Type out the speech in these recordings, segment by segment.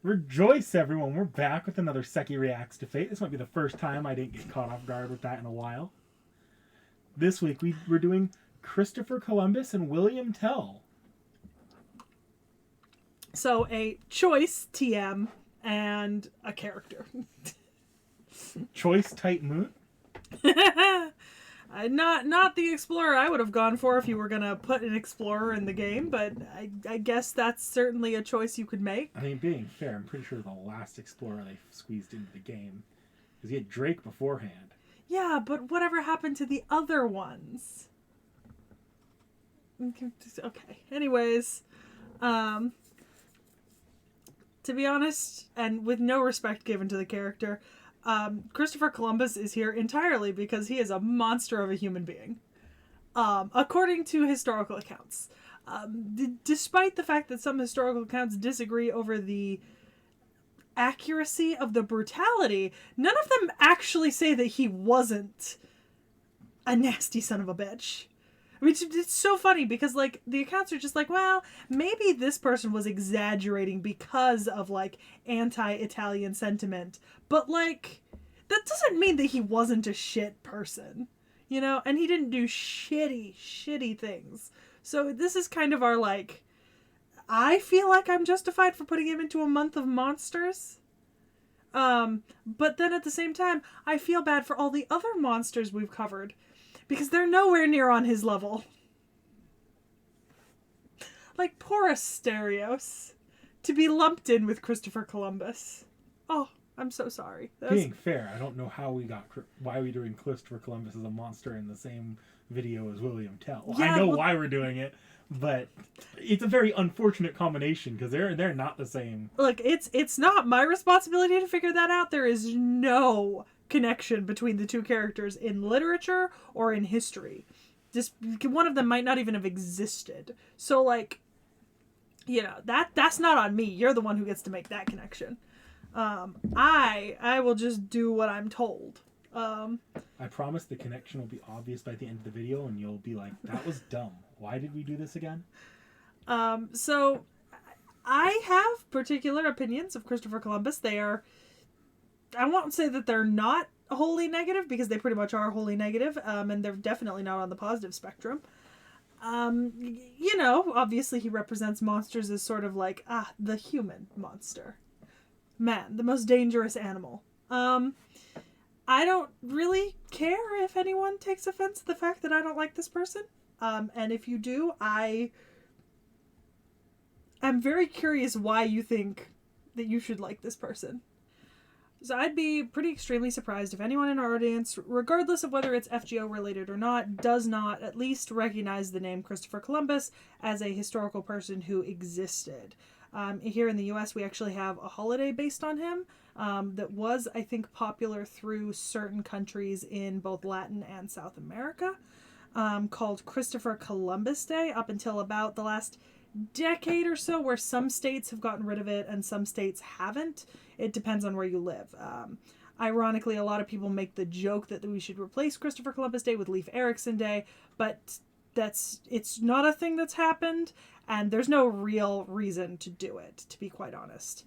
Rejoice, everyone! We're back with another Sekhie Reacts to Fate. This might be the first time I didn't get caught off guard with that in a while. This week we're doing Christopher Columbus and William Tell. So a choice TM and a character. Choice type moon? Not the explorer I would have gone for if you were gonna put an explorer in the game, but I guess that's certainly a choice you could make. I mean, being fair, I'm pretty sure the last explorer they squeezed into the game, because he had Drake beforehand. Yeah, but whatever happened to the other ones? Okay. Anyways, to be honest, and with no respect given to the character, Christopher Columbus is here entirely because he is a monster of a human being, according to historical accounts. Despite the fact that some historical accounts disagree over the accuracy of the brutality, none of them actually say that he wasn't a nasty son of a bitch. I mean, it's so funny because, like, the accounts are just like, well, maybe this person was exaggerating because of, like, anti-Italian sentiment. But, like, that doesn't mean that he wasn't a shit person, you know? And he didn't do shitty things. So this is kind of our, like, I feel like I'm justified for putting him into a month of monsters. But then at the same time, I feel bad for all the other monsters we've covered, because they're nowhere near on his level. Like, poor Asterios. To be lumped in with Christopher Columbus. Oh, I'm so sorry. Being fair, I don't know why we're doing Christopher Columbus as a monster in the same video as William Tell. Yeah, I know why we're doing it, but it's a very unfortunate combination because they're not the same. Look, it's not my responsibility to figure that out. There is no connection between the two characters in literature or in history. Just one of them might not even have existed. So, like, you know, that's not on me. You're the one who gets to make that connection. I will just do what I'm told. I promise the connection will be obvious by the end of the video, and you'll be like, "That was dumb. Why did we do this again?" So I have particular opinions of Christopher Columbus. They are, I won't say that they're not wholly negative, because they pretty much are wholly negative, and they're definitely not on the positive spectrum. You know, obviously he represents monsters as sort of like, the human monster. Man, the most dangerous animal. I don't really care if anyone takes offense to the fact that I don't like this person. And if you do, I'm very curious why you think that you should like this person. So I'd be pretty extremely surprised if anyone in our audience, regardless of whether it's FGO related or not, does not at least recognize the name Christopher Columbus as a historical person who existed. Here in the US, we actually have a holiday based on him that was, I think, popular through certain countries in both Latin and South America, called Christopher Columbus Day, up until about the last decade or so, where some states have gotten rid of it and some states haven't. It depends on where you live. Ironically, a lot of people make the joke that we should replace Christopher Columbus Day with Leif Erikson Day, but it's not a thing that's happened, and there's no real reason to do it, to be quite honest.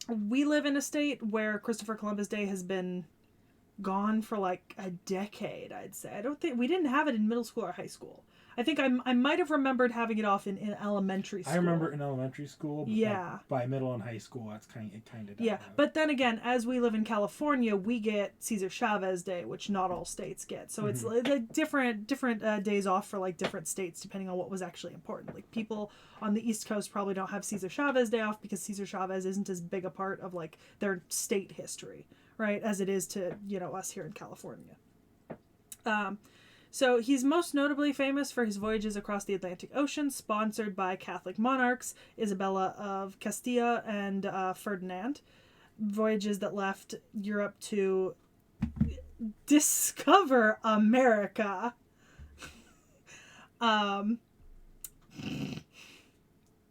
We live in a state where Christopher Columbus Day has been gone for like a decade, I'd say. I don't think we didn't have it in middle school or high school. I think I might have remembered having it off in elementary school. I remember in elementary school, but yeah, like by middle and high school, it kind of died out. But then again, as we live in California, we get Cesar Chavez Day, which not all states get. So it's like different days off for like different states, depending on what was actually important. Like people on the East Coast probably don't have Cesar Chavez Day off because Cesar Chavez isn't as big a part of like their state history, right, as it is to, you know, us here in California. So he's most notably famous for his voyages across the Atlantic Ocean, sponsored by Catholic monarchs, Isabella of Castilla and Ferdinand. Voyages that left Europe to discover America. I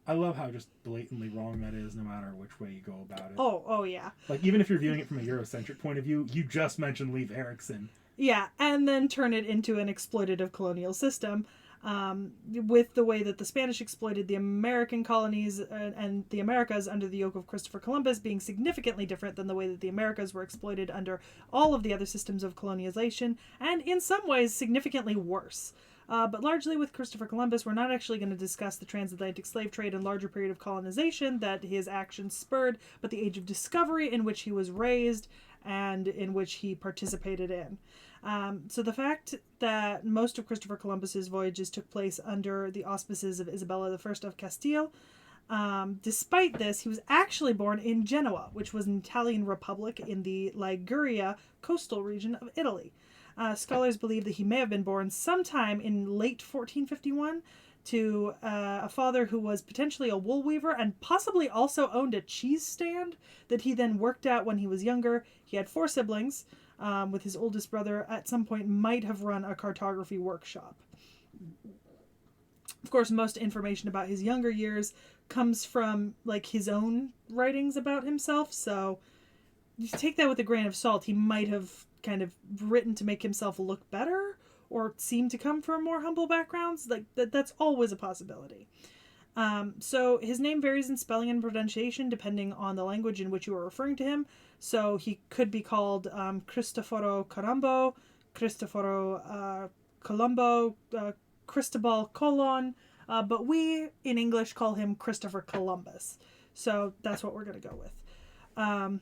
love how just blatantly wrong that is, no matter which way you go about it. Oh yeah. Like, even if you're viewing it from a Eurocentric point of view, you just mentioned Leif Erikson. Yeah, and then turn it into an exploitative colonial system. with the way that the Spanish exploited the American colonies and the Americas under the yoke of Christopher Columbus being significantly different than the way that the Americas were exploited under all of the other systems of colonialization, and in some ways significantly worse. But largely with Christopher Columbus, we're not actually going to discuss the transatlantic slave trade and larger period of colonization that his actions spurred, but the age of discovery in which he was raised and in which he participated in. So the fact that most of Christopher Columbus's voyages took place under the auspices of Isabella I of Castile, despite this, he was actually born in Genoa, which was an Italian republic in the Liguria coastal region of Italy. Scholars believe that he may have been born sometime in late 1451 to a father who was potentially a wool weaver and possibly also owned a cheese stand that he then worked at when he was younger. He had 4 siblings, with his oldest brother at some point might have run a cartography workshop. Of course, most information about his younger years comes from like his own writings about himself, so you take that with a grain of salt. He might have kind of written to make himself look better or seem to come from more humble backgrounds. Like that's always a possibility. So his name varies in spelling and pronunciation depending on the language in which you are referring to him. So he could be called Cristoforo Colombo, Cristoforo Colombo, Cristobal Colon, but we in English call him Christopher Columbus. So that's what we're going to go with.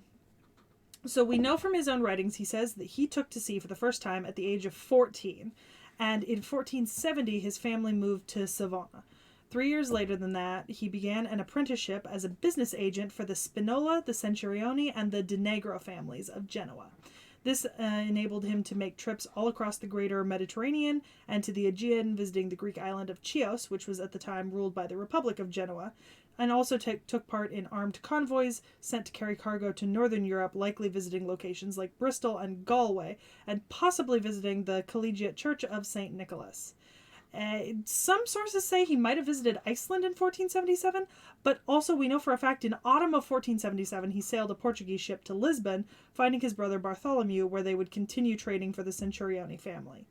So we know from his own writings, he says that he took to sea for the first time at the age of 14. And in 1470, his family moved to Savona. 3 years later than that, he began an apprenticeship as a business agent for the Spinola, the Centurioni, and the De Negro families of Genoa. This enabled him to make trips all across the greater Mediterranean and to the Aegean, visiting the Greek island of Chios, which was at the time ruled by the Republic of Genoa, and also took part in armed convoys sent to carry cargo to northern Europe, likely visiting locations like Bristol and Galway, and possibly visiting the Collegiate Church of St. Nicholas. Some sources say he might have visited Iceland in 1477, but also we know for a fact in autumn of 1477 he sailed a Portuguese ship to Lisbon, finding his brother Bartholomew, where they would continue trading for the Centurioni family.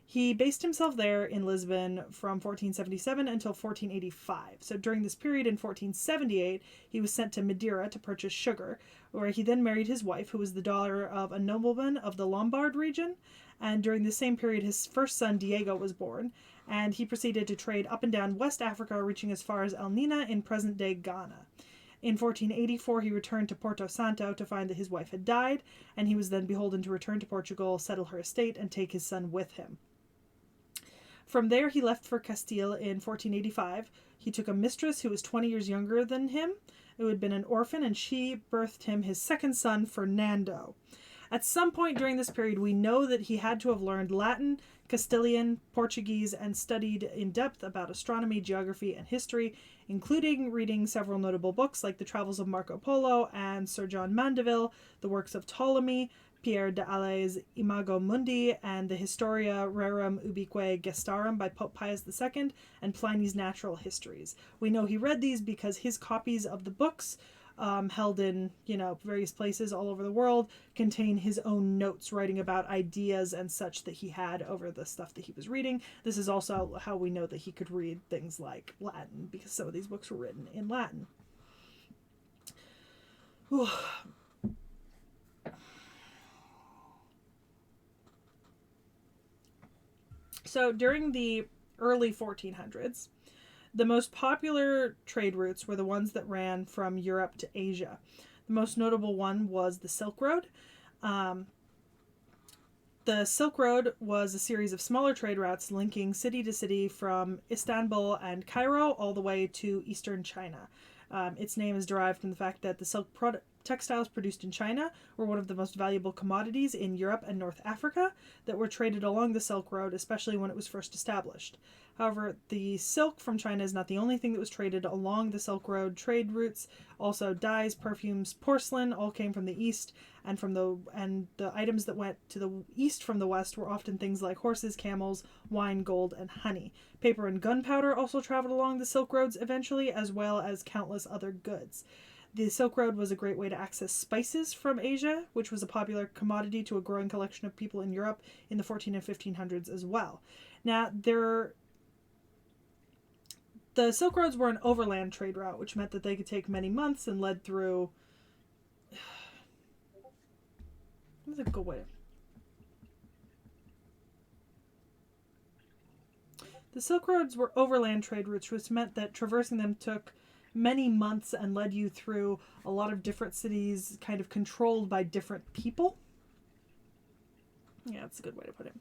He based himself there in Lisbon from 1477 until 1485. So during this period in 1478, he was sent to Madeira to purchase sugar, where he then married his wife, who was the daughter of a nobleman of the Lombard region. And during the same period, his first son, Diego, was born, and he proceeded to trade up and down West Africa, reaching as far as El Nina in present-day Ghana. In 1484, he returned to Porto Santo to find that his wife had died, and he was then beholden to return to Portugal, settle her estate, and take his son with him. From there, he left for Castile in 1485. He took a mistress who was 20 years younger than him, who had been an orphan, and she birthed him his second son, Fernando. At some point during this period, we know that he had to have learned Latin, Castilian, Portuguese, and studied in depth about astronomy, geography, and history, including reading several notable books like The Travels of Marco Polo and Sir John Mandeville, the works of Ptolemy, Pierre de Alais' Imago Mundi, and the Historia Rerum Ubique Gestarum by Pope Pius II, and Pliny's Natural Histories. We know he read these because his copies of the books, held in, various places all over the world, contain his own notes writing about ideas and such that he had over the stuff that he was reading. This is also how we know that he could read things like Latin, because some of these books were written in Latin. Whew. So during the early 1400s, the most popular trade routes were the ones that ran from Europe to Asia. The most notable one was the Silk Road. The Silk Road was a series of smaller trade routes linking city to city from Istanbul and Cairo all the way to eastern China. Its name is derived from the fact that the silk textiles produced in China were one of the most valuable commodities in Europe and North Africa that were traded along the Silk Road, especially when it was first established. However, the silk from China is not the only thing that was traded along the Silk Road trade routes. Also, dyes, perfumes, porcelain all came from the east, and the items that went to the east from the west were often things like horses, camels, wine, gold, and honey. Paper and gunpowder also traveled along the Silk Roads eventually, as well as countless other goods. The Silk Road was a great way to access spices from Asia, which was a popular commodity to a growing collection of people in Europe in the 14 and 1500s as well. Now, there the Silk Roads were an overland trade route, which meant that they could take many months and led through... What's a good way? The Silk Roads were overland trade routes, which meant that traversing them took many months and led you through a lot of different cities, kind of controlled by different people. Yeah, that's a good way to put it.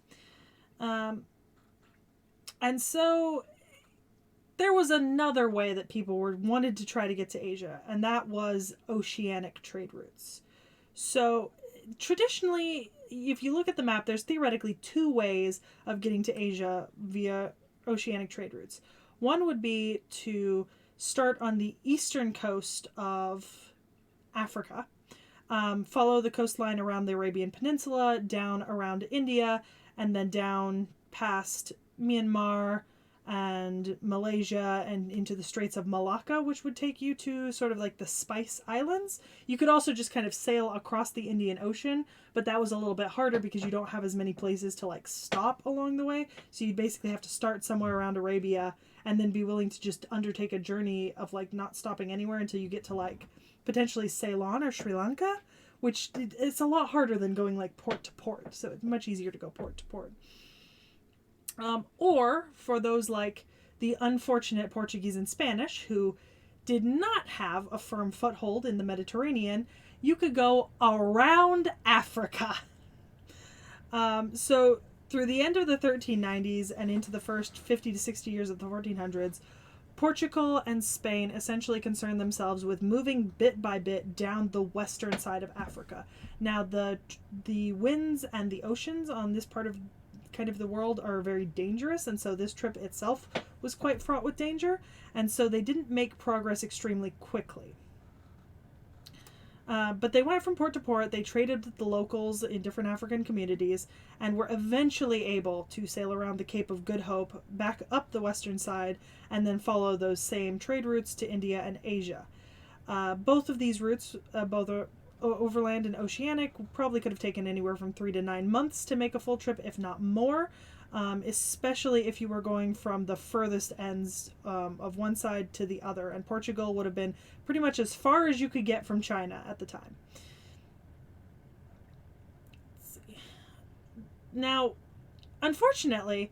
And so there was another way that people wanted to try to get to Asia, and that was oceanic trade routes. So traditionally, if you look at the map, there's theoretically two ways of getting to Asia via oceanic trade routes. One would be to start on the eastern coast of Africa, follow the coastline around the Arabian Peninsula, down around India, and then down past Myanmar and Malaysia and into the Straits of Malacca, which would take you to sort of like the Spice Islands. You could also just kind of sail across the Indian Ocean, but that was a little bit harder because you don't have as many places to like stop along the way. So you basically have to start somewhere around Arabia and then be willing to just undertake a journey of like not stopping anywhere until you get to like potentially Ceylon or Sri Lanka, which it's a lot harder than going like port to port. So it's much easier to go port to port. Or for those like the unfortunate Portuguese and Spanish who did not have a firm foothold in the Mediterranean, you could go around Africa. So through the end of the 1390s and into the first 50 to 60 years of the 1400s, Portugal and Spain essentially concerned themselves with moving bit by bit down the western side of Africa. Now the winds and the oceans on this part of kind of the world are very dangerous, and so this trip itself was quite fraught with danger, and so they didn't make progress extremely quickly. But they went from port to port, they traded with the locals in different African communities, and were eventually able to sail around the Cape of Good Hope, back up the western side, and then follow those same trade routes to India and Asia. Both of these routes, both are overland and oceanic, probably could have taken anywhere from 3 to 9 months to make a full trip, if not more, especially if you were going from the furthest ends of one side to the other, and Portugal would have been pretty much as far as you could get from China at the time. Let's see. Now, unfortunately,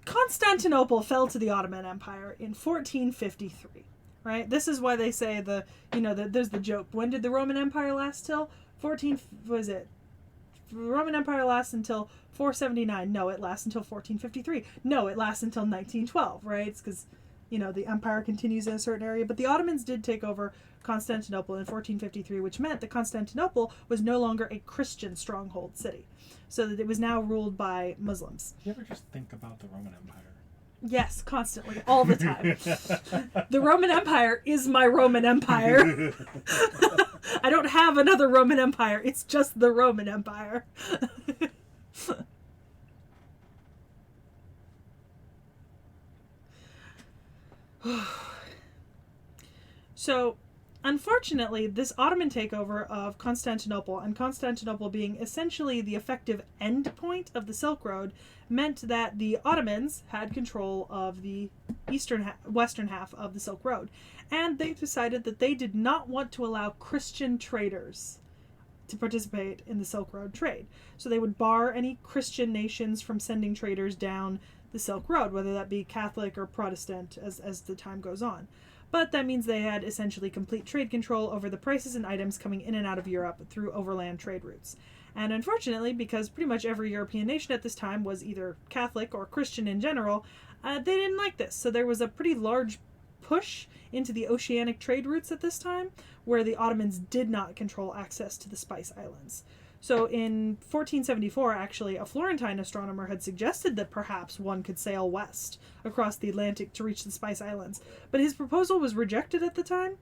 Constantinople fell to the Ottoman Empire in 1453. Right? This is why they say there's the joke. When did the Roman Empire last till? The Roman Empire lasts until 479. No, it lasts until 1453. No, it lasts until 1912, right? It's because, the empire continues in a certain area. But the Ottomans did take over Constantinople in 1453, which meant that Constantinople was no longer a Christian stronghold city. So that it was now ruled by Muslims. You ever just think about the Roman Empire? Yes, constantly, all the time. The Roman Empire is my Roman Empire. I don't have another Roman Empire. It's just the Roman Empire. So, unfortunately, this Ottoman takeover of Constantinople, and Constantinople being essentially the effective end point of the Silk Road, meant that the Ottomans had control of the western half of the Silk Road. And they decided that they did not want to allow Christian traders to participate in the Silk Road trade. So they would bar any Christian nations from sending traders down the Silk Road, whether that be Catholic or Protestant as the time goes on. But that means they had essentially complete trade control over the prices and items coming in and out of Europe through overland trade routes. And unfortunately, because pretty much every European nation at this time was either Catholic or Christian in general, they didn't like this. So there was a pretty large push into the oceanic trade routes at this time, where the Ottomans did not control access to the Spice Islands. So in 1474, actually, a Florentine astronomer had suggested that perhaps one could sail west across the Atlantic to reach the Spice Islands. But his proposal was rejected at the time.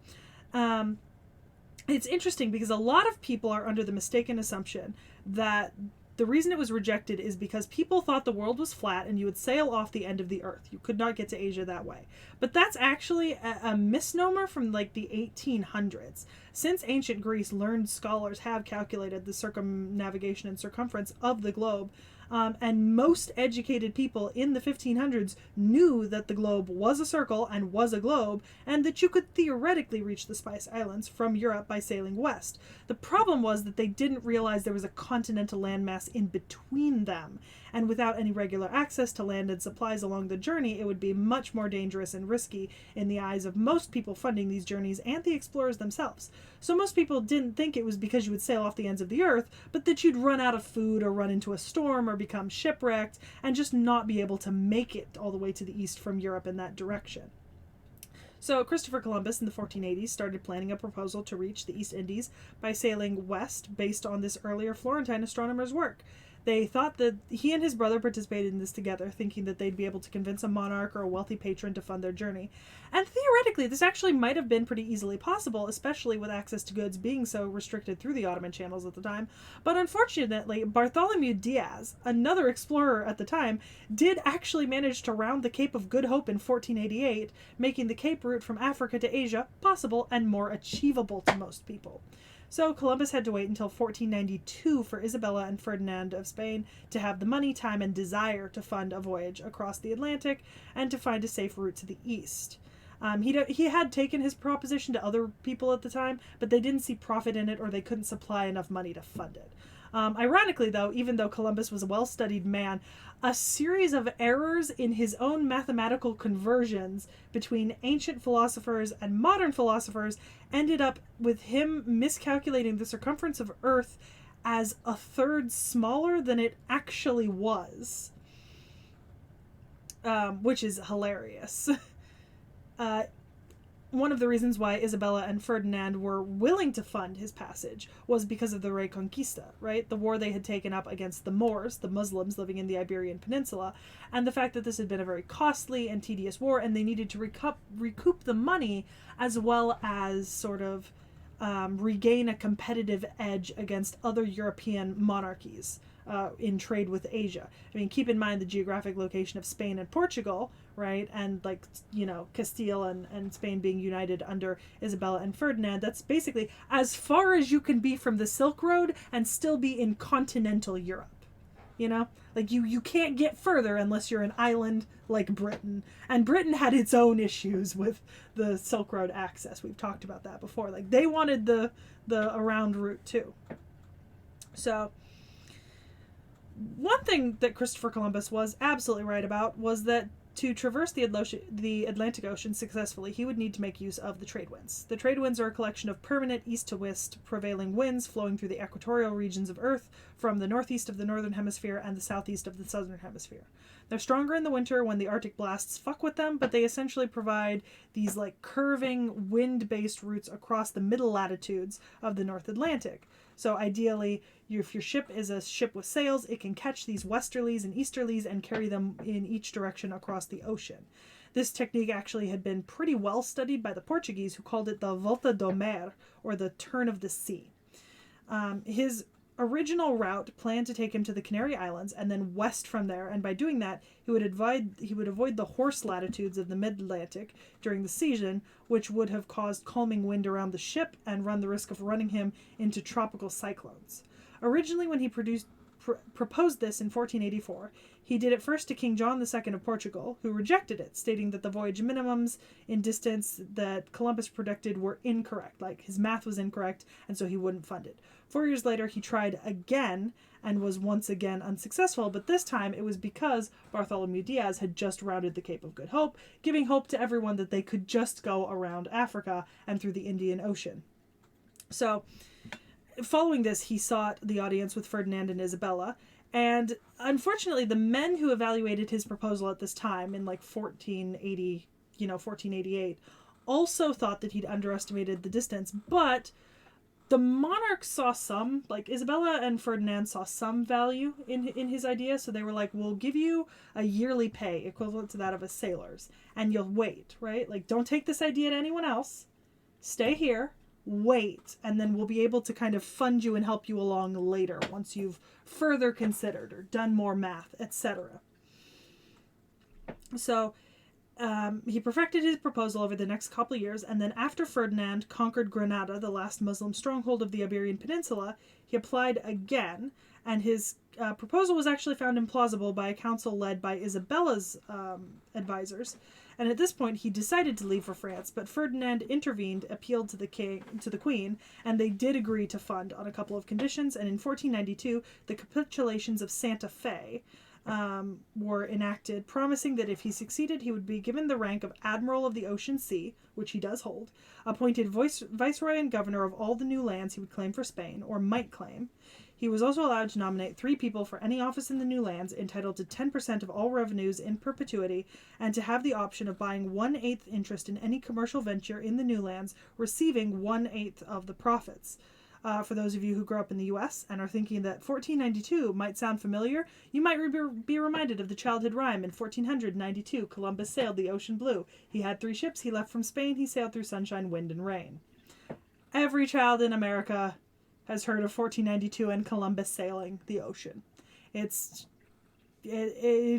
It's interesting because a lot of people are under the mistaken assumption that the reason it was rejected is because people thought the world was flat and you would sail off the end of the earth. You could not get to Asia that way. But that's actually a misnomer from like the 1800s. Since ancient Greece, learned scholars have calculated the circumnavigation and circumference of the globe. And most educated people in the 1500s knew that the globe was a circle and was a globe, and that you could theoretically reach the Spice Islands from Europe by sailing west. The problem was that they didn't realize there was a continental landmass in between them, and without any regular access to land and supplies along the journey, it would be much more dangerous and risky in the eyes of most people funding these journeys and the explorers themselves. So most people didn't think it was because you would sail off the ends of the earth, but that you'd run out of food or run into a storm or become shipwrecked and just not be able to make it all the way to the east from Europe in that direction. So Christopher Columbus in the 1480s started planning a proposal to reach the East Indies by sailing west based on this earlier Florentine astronomer's work. They thought that he and his brother participated in this together, thinking that they'd be able to convince a monarch or a wealthy patron to fund their journey. And theoretically, this actually might have been pretty easily possible, especially with access to goods being so restricted through the Ottoman channels at the time. But unfortunately, Bartholomew Diaz, another explorer at the time, did actually manage to round the Cape of Good Hope in 1488, making the Cape route from Africa to Asia possible and more achievable to most people. So Columbus had to wait until 1492 for Isabella and Ferdinand of Spain to have the money, time, and desire to fund a voyage across the Atlantic and to find a safe route to the east. He had taken his proposition to other people at the time, but they didn't see profit in it, or they couldn't supply enough money to fund it. Ironically, though, even though Columbus was a well-studied man, a series of errors in his own mathematical conversions between ancient philosophers and modern philosophers ended up with him miscalculating the circumference of Earth as a third smaller than it actually was, which is hilarious. One of the reasons why Isabella and Ferdinand were willing to fund his passage was because of the Reconquista, right? The war they had taken up against the Moors, the Muslims living in the Iberian Peninsula, and the fact that this had been a very costly and tedious war, and they needed to recoup the money as well as sort of regain a competitive edge against other European monarchies in trade with Asia. I mean, keep in mind the geographic location of Spain and Portugal, right? And like, you know, Castile and Spain being united under Isabella and Ferdinand. That's basically as far as you can be from the Silk Road and still be in continental Europe. You know, like you can't get further unless you're an island like Britain. And Britain had its own issues with the Silk Road access. We've talked about that before. Like they wanted the around route too. So one thing that Christopher Columbus was absolutely right about was that to traverse the Atlantic Ocean successfully, he would need to make use of the trade winds. The trade winds are a collection of permanent east to west prevailing winds flowing through the equatorial regions of Earth from the northeast of the northern hemisphere and the southeast of the southern hemisphere. They're stronger in the winter when the Arctic blasts fuck with them, but they essentially provide these like curving wind-based routes across the middle latitudes of the North Atlantic. So ideally, if your ship is a ship with sails, it can catch these westerlies and easterlies and carry them in each direction across the ocean. This technique actually had been pretty well studied by the Portuguese, who called it the volta do mar, or the turn of the sea. His original route planned to take him to the Canary Islands and then west from there, and by doing that, he would avoid the horse latitudes of the mid-Atlantic during the season, which would have caused calming wind around the ship and run the risk of running him into tropical cyclones. Originally, when he proposed this in 1484, he did it first to King John II of Portugal, who rejected it, stating that the voyage minimums in distance that Columbus predicted were incorrect, like his math was incorrect, and so he wouldn't fund it. 4 years later, he tried again and was once again unsuccessful, but this time it was because Bartholomew Diaz had just rounded the Cape of Good Hope, giving hope to everyone that they could just go around Africa and through the Indian Ocean. So, following this, he sought the audience with Ferdinand and Isabella, and unfortunately, the men who evaluated his proposal at this time in like 1488, also thought that he'd underestimated the distance, but the monarchs saw some, like Isabella and Ferdinand saw some value in his idea, so they were like, we'll give you a yearly pay equivalent to that of a sailor's, and you'll wait, right? Like, don't take this idea to anyone else. Stay here, wait, and then we'll be able to kind of fund you and help you along later once you've further considered or done more math, etc. So He perfected his proposal over the next couple of years, and then after Ferdinand conquered Granada, the last Muslim stronghold of the Iberian Peninsula, he applied again, and his proposal was actually found implausible by a council led by Isabella's advisors. And at this point, he decided to leave for France, but Ferdinand intervened, appealed to the Queen, and they did agree to fund on a couple of conditions. And in 1492, the capitulations of Santa Fe were enacted, promising that if he succeeded, he would be given the rank of Admiral of the Ocean Sea, which he does hold, appointed viceroy and governor of all the new lands he would claim for Spain, or might claim. He was also allowed to nominate 3 people for any office in the new lands, entitled to 10% of all revenues in perpetuity, and to have the option of buying 1/8 interest in any commercial venture in the new lands, receiving 1/8 of the profits. For those of you who grew up in the U.S. and are thinking that 1492 might sound familiar, you might be reminded of the childhood rhyme. In 1492, Columbus sailed the ocean blue. He had 3 ships, he left from Spain, he sailed through sunshine, wind, and rain. Every child in America has heard of 1492 and Columbus sailing the ocean. It's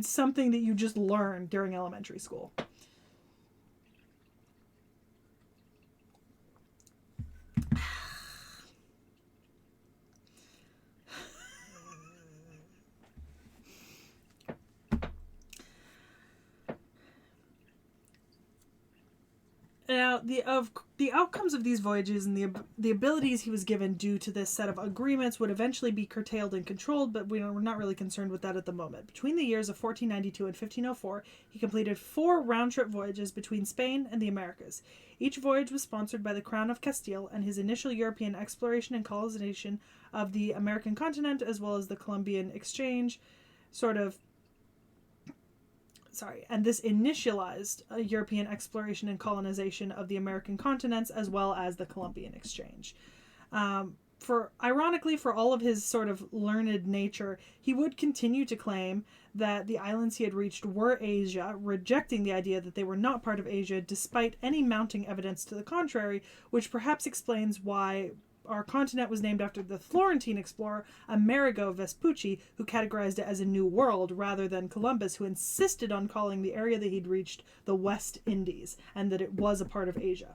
something that you just learn during elementary school. Now, the outcomes of these voyages and the abilities he was given due to this set of agreements would eventually be curtailed and controlled, but we're not really concerned with that at the moment. Between the years of 1492 and 1504, he completed 4 round-trip voyages between Spain and the Americas. Each voyage was sponsored by the Crown of Castile, and his initial European exploration and colonization of the American continent, as well as the Columbian exchange, and this initialized European exploration and colonization of the American continents, as well as the Columbian exchange. Ironically, for all of his sort of learned nature, he would continue to claim that the islands he had reached were Asia, rejecting the idea that they were not part of Asia, despite any mounting evidence to the contrary, which perhaps explains why our continent was named after the Florentine explorer Amerigo Vespucci, who categorized it as a new world, rather than Columbus, who insisted on calling the area that he'd reached the West Indies, and that it was a part of Asia.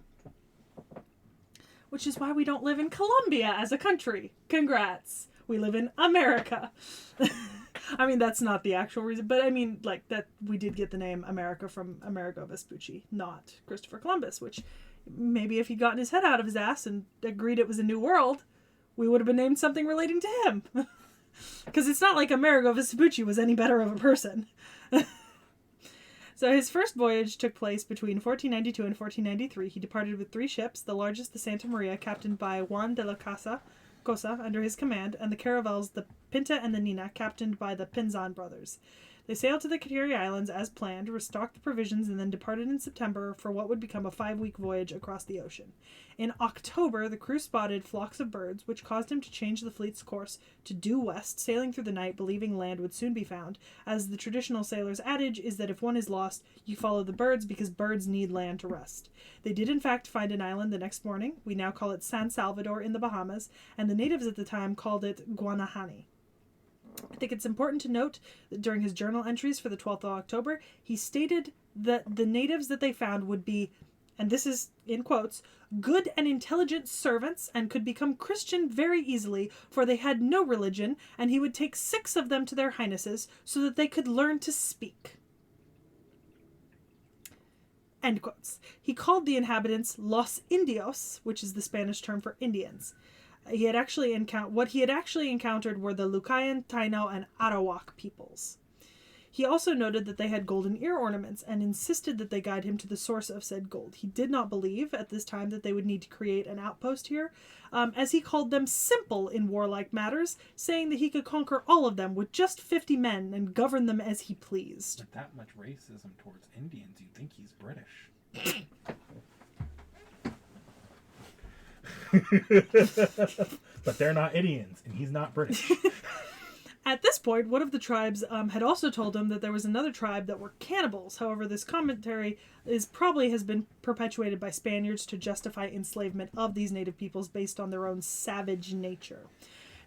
Which is why we don't live in Colombia as a country. Congrats! We live in America. I mean, that's not the actual reason, but I mean, like, that we did get the name America from Amerigo Vespucci, not Christopher Columbus, which maybe if he'd gotten his head out of his ass and agreed it was a new world, we would have been named something relating to him. Because it's not like Amerigo Vespucci was any better of a person. So his first voyage took place between 1492 and 1493. He departed with 3 ships, the largest, the Santa Maria, captained by Juan de la Cosa, under his command, and the caravels, the Pinta and the Nina, captained by the Pinzon brothers. They sailed to the Canary Islands as planned, restocked the provisions, and then departed in September for what would become a 5-week voyage across the ocean. In October, the crew spotted flocks of birds, which caused him to change the fleet's course to due west, sailing through the night, believing land would soon be found, as the traditional sailor's adage is that if one is lost, you follow the birds because birds need land to rest. They did in fact find an island the next morning. We now call it San Salvador in the Bahamas, and the natives at the time called it Guanahani. I think it's important to note that during his journal entries for the 12th of October, he stated that the natives that they found would be, and this is in quotes, good and intelligent servants and could become Christian very easily, for they had no religion, and he would take 6 of them to their highnesses so that they could learn to speak. End quotes. He called the inhabitants Los Indios, which is the Spanish term for Indians. What he had actually encountered were the Lucayan, Taino, and Arawak peoples. He also noted that they had golden ear ornaments and insisted that they guide him to the source of said gold. He did not believe at this time that they would need to create an outpost here, as he called them simple in warlike matters, saying that he could conquer all of them with just 50 men and govern them as he pleased. With that much racism towards Indians, you'd think he's British. But they're not Indians, and he's not British. At this point, one of the tribes had also told him that there was another tribe that were cannibals. However, this commentary has been perpetuated by Spaniards to justify enslavement of these native peoples based on their own savage nature.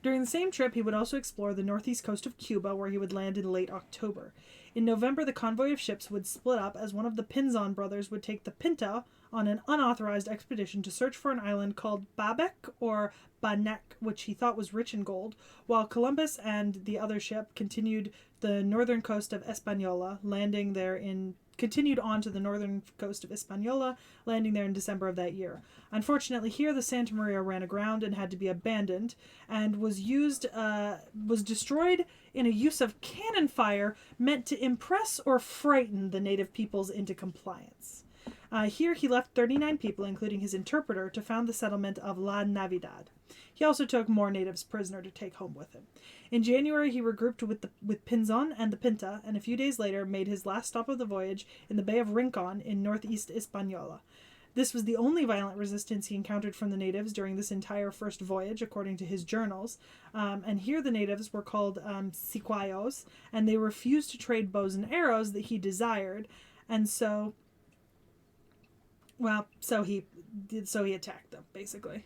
During the same trip, he would also explore the northeast coast of Cuba, where he would land in late October. In November, the convoy of ships would split up as one of the Pinzon brothers would take the Pinta on an unauthorized expedition to search for an island called Babek or Banek, which he thought was rich in gold, while Columbus and the other ship continued the northern coast of Hispaniola, continued on to the northern coast of Hispaniola, landing there in December of that year. Unfortunately, here the Santa Maria ran aground and had to be abandoned, and was destroyed in a use of cannon fire meant to impress or frighten the native peoples into compliance. Here he left 39 people, including his interpreter, to found the settlement of La Navidad. He also took more natives prisoner to take home with him. In January, he regrouped with Pinzon and the Pinta, and a few days later made his last stop of the voyage in the Bay of Rincon in northeast Hispaniola. This was the only violent resistance he encountered from the natives during this entire first voyage, according to his journals. And here the natives were called Sekhie, and they refused to trade bows and arrows that he desired, and so he attacked them, basically.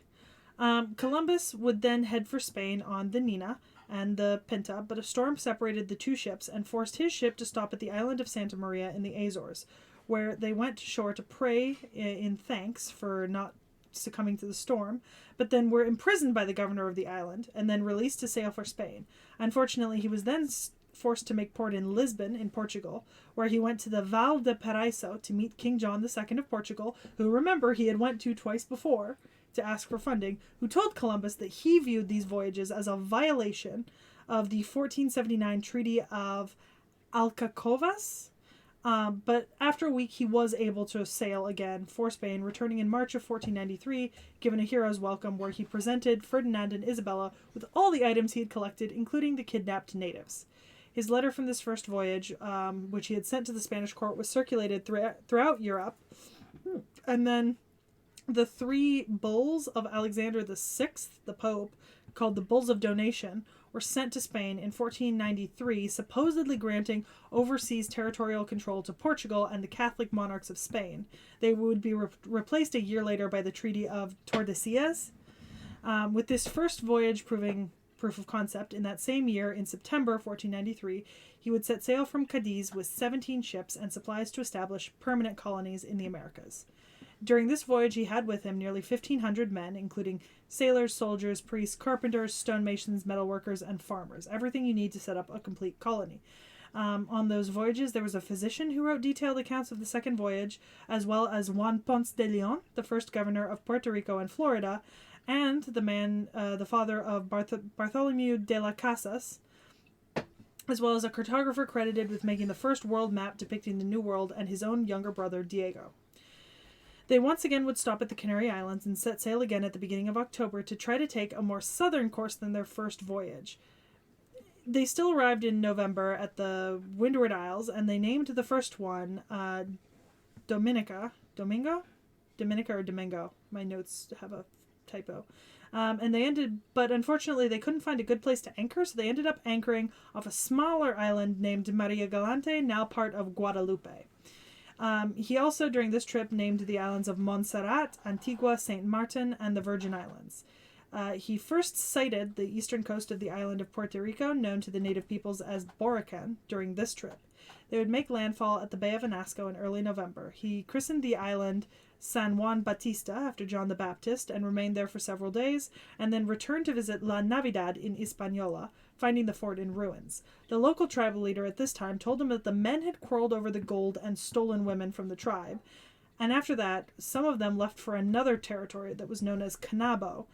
Columbus would then head for Spain on the Nina and the Pinta, but a storm separated the two ships and forced his ship to stop at the island of Santa Maria in the Azores, where they went ashore to pray in thanks for not succumbing to the storm, but then were imprisoned by the governor of the island and then released to sail for Spain. Unfortunately, he was then forced to make port in Lisbon, in Portugal, where he went to the Val de Paraiso to meet King John II of Portugal, who, remember, he had went to twice before to ask for funding, who told Columbus that he viewed these voyages as a violation of the 1479 Treaty of Alcacovas. But after a week, he was able to sail again for Spain, returning in March of 1493, given a hero's welcome where he presented Ferdinand and Isabella with all the items he had collected, including the kidnapped natives. His letter from this first voyage, which he had sent to the Spanish court, was circulated throughout Europe. And then the 3 bulls of Alexander VI, the Pope, called the Bulls of Donation, were sent to Spain in 1493, supposedly granting overseas territorial control to Portugal and the Catholic monarchs of Spain. They would be replaced a year later by the Treaty of Tordesillas. With this first voyage proving proof of concept, in that same year, in September 1493, he would set sail from Cadiz with 17 ships and supplies to establish permanent colonies in the Americas. During this voyage, he had with him nearly 1,500 men, including sailors, soldiers, priests, carpenters, stonemasons, metalworkers, and farmers. Everything you need to set up a complete colony. On those voyages, there was a physician who wrote detailed accounts of the second voyage, as well as Juan Ponce de Leon, the first governor of Puerto Rico and Florida, and the father of Bartholomew de las Casas, as well as a cartographer credited with making the first world map depicting the New World, and his own younger brother, Diego. They once again would stop at the Canary Islands and set sail again at the beginning of October to try to take a more southern course than their first voyage. They still arrived in November at the Windward Isles, and they named the first one Dominica. Domingo? Dominica or Domingo. My notes have a typo. But unfortunately they couldn't find a good place to anchor, so they ended up anchoring off a smaller island named Maria Galante, now part of Guadalupe. He also, during this trip, named the islands of Montserrat, Antigua, St. Martin, and the Virgin Islands. He first sighted the eastern coast of the island of Puerto Rico, known to the native peoples as Borican, during this trip. They would make landfall at the Bay of Anasco in early November. He christened the island San Juan Batista after John the Baptist and remained there for several days, and then returned to visit La Navidad in Hispaniola, finding the fort in ruins. The local tribal leader at this time told him that the men had quarreled over the gold and stolen women from the tribe, and after that, some of them left for another territory that was known as Canabo,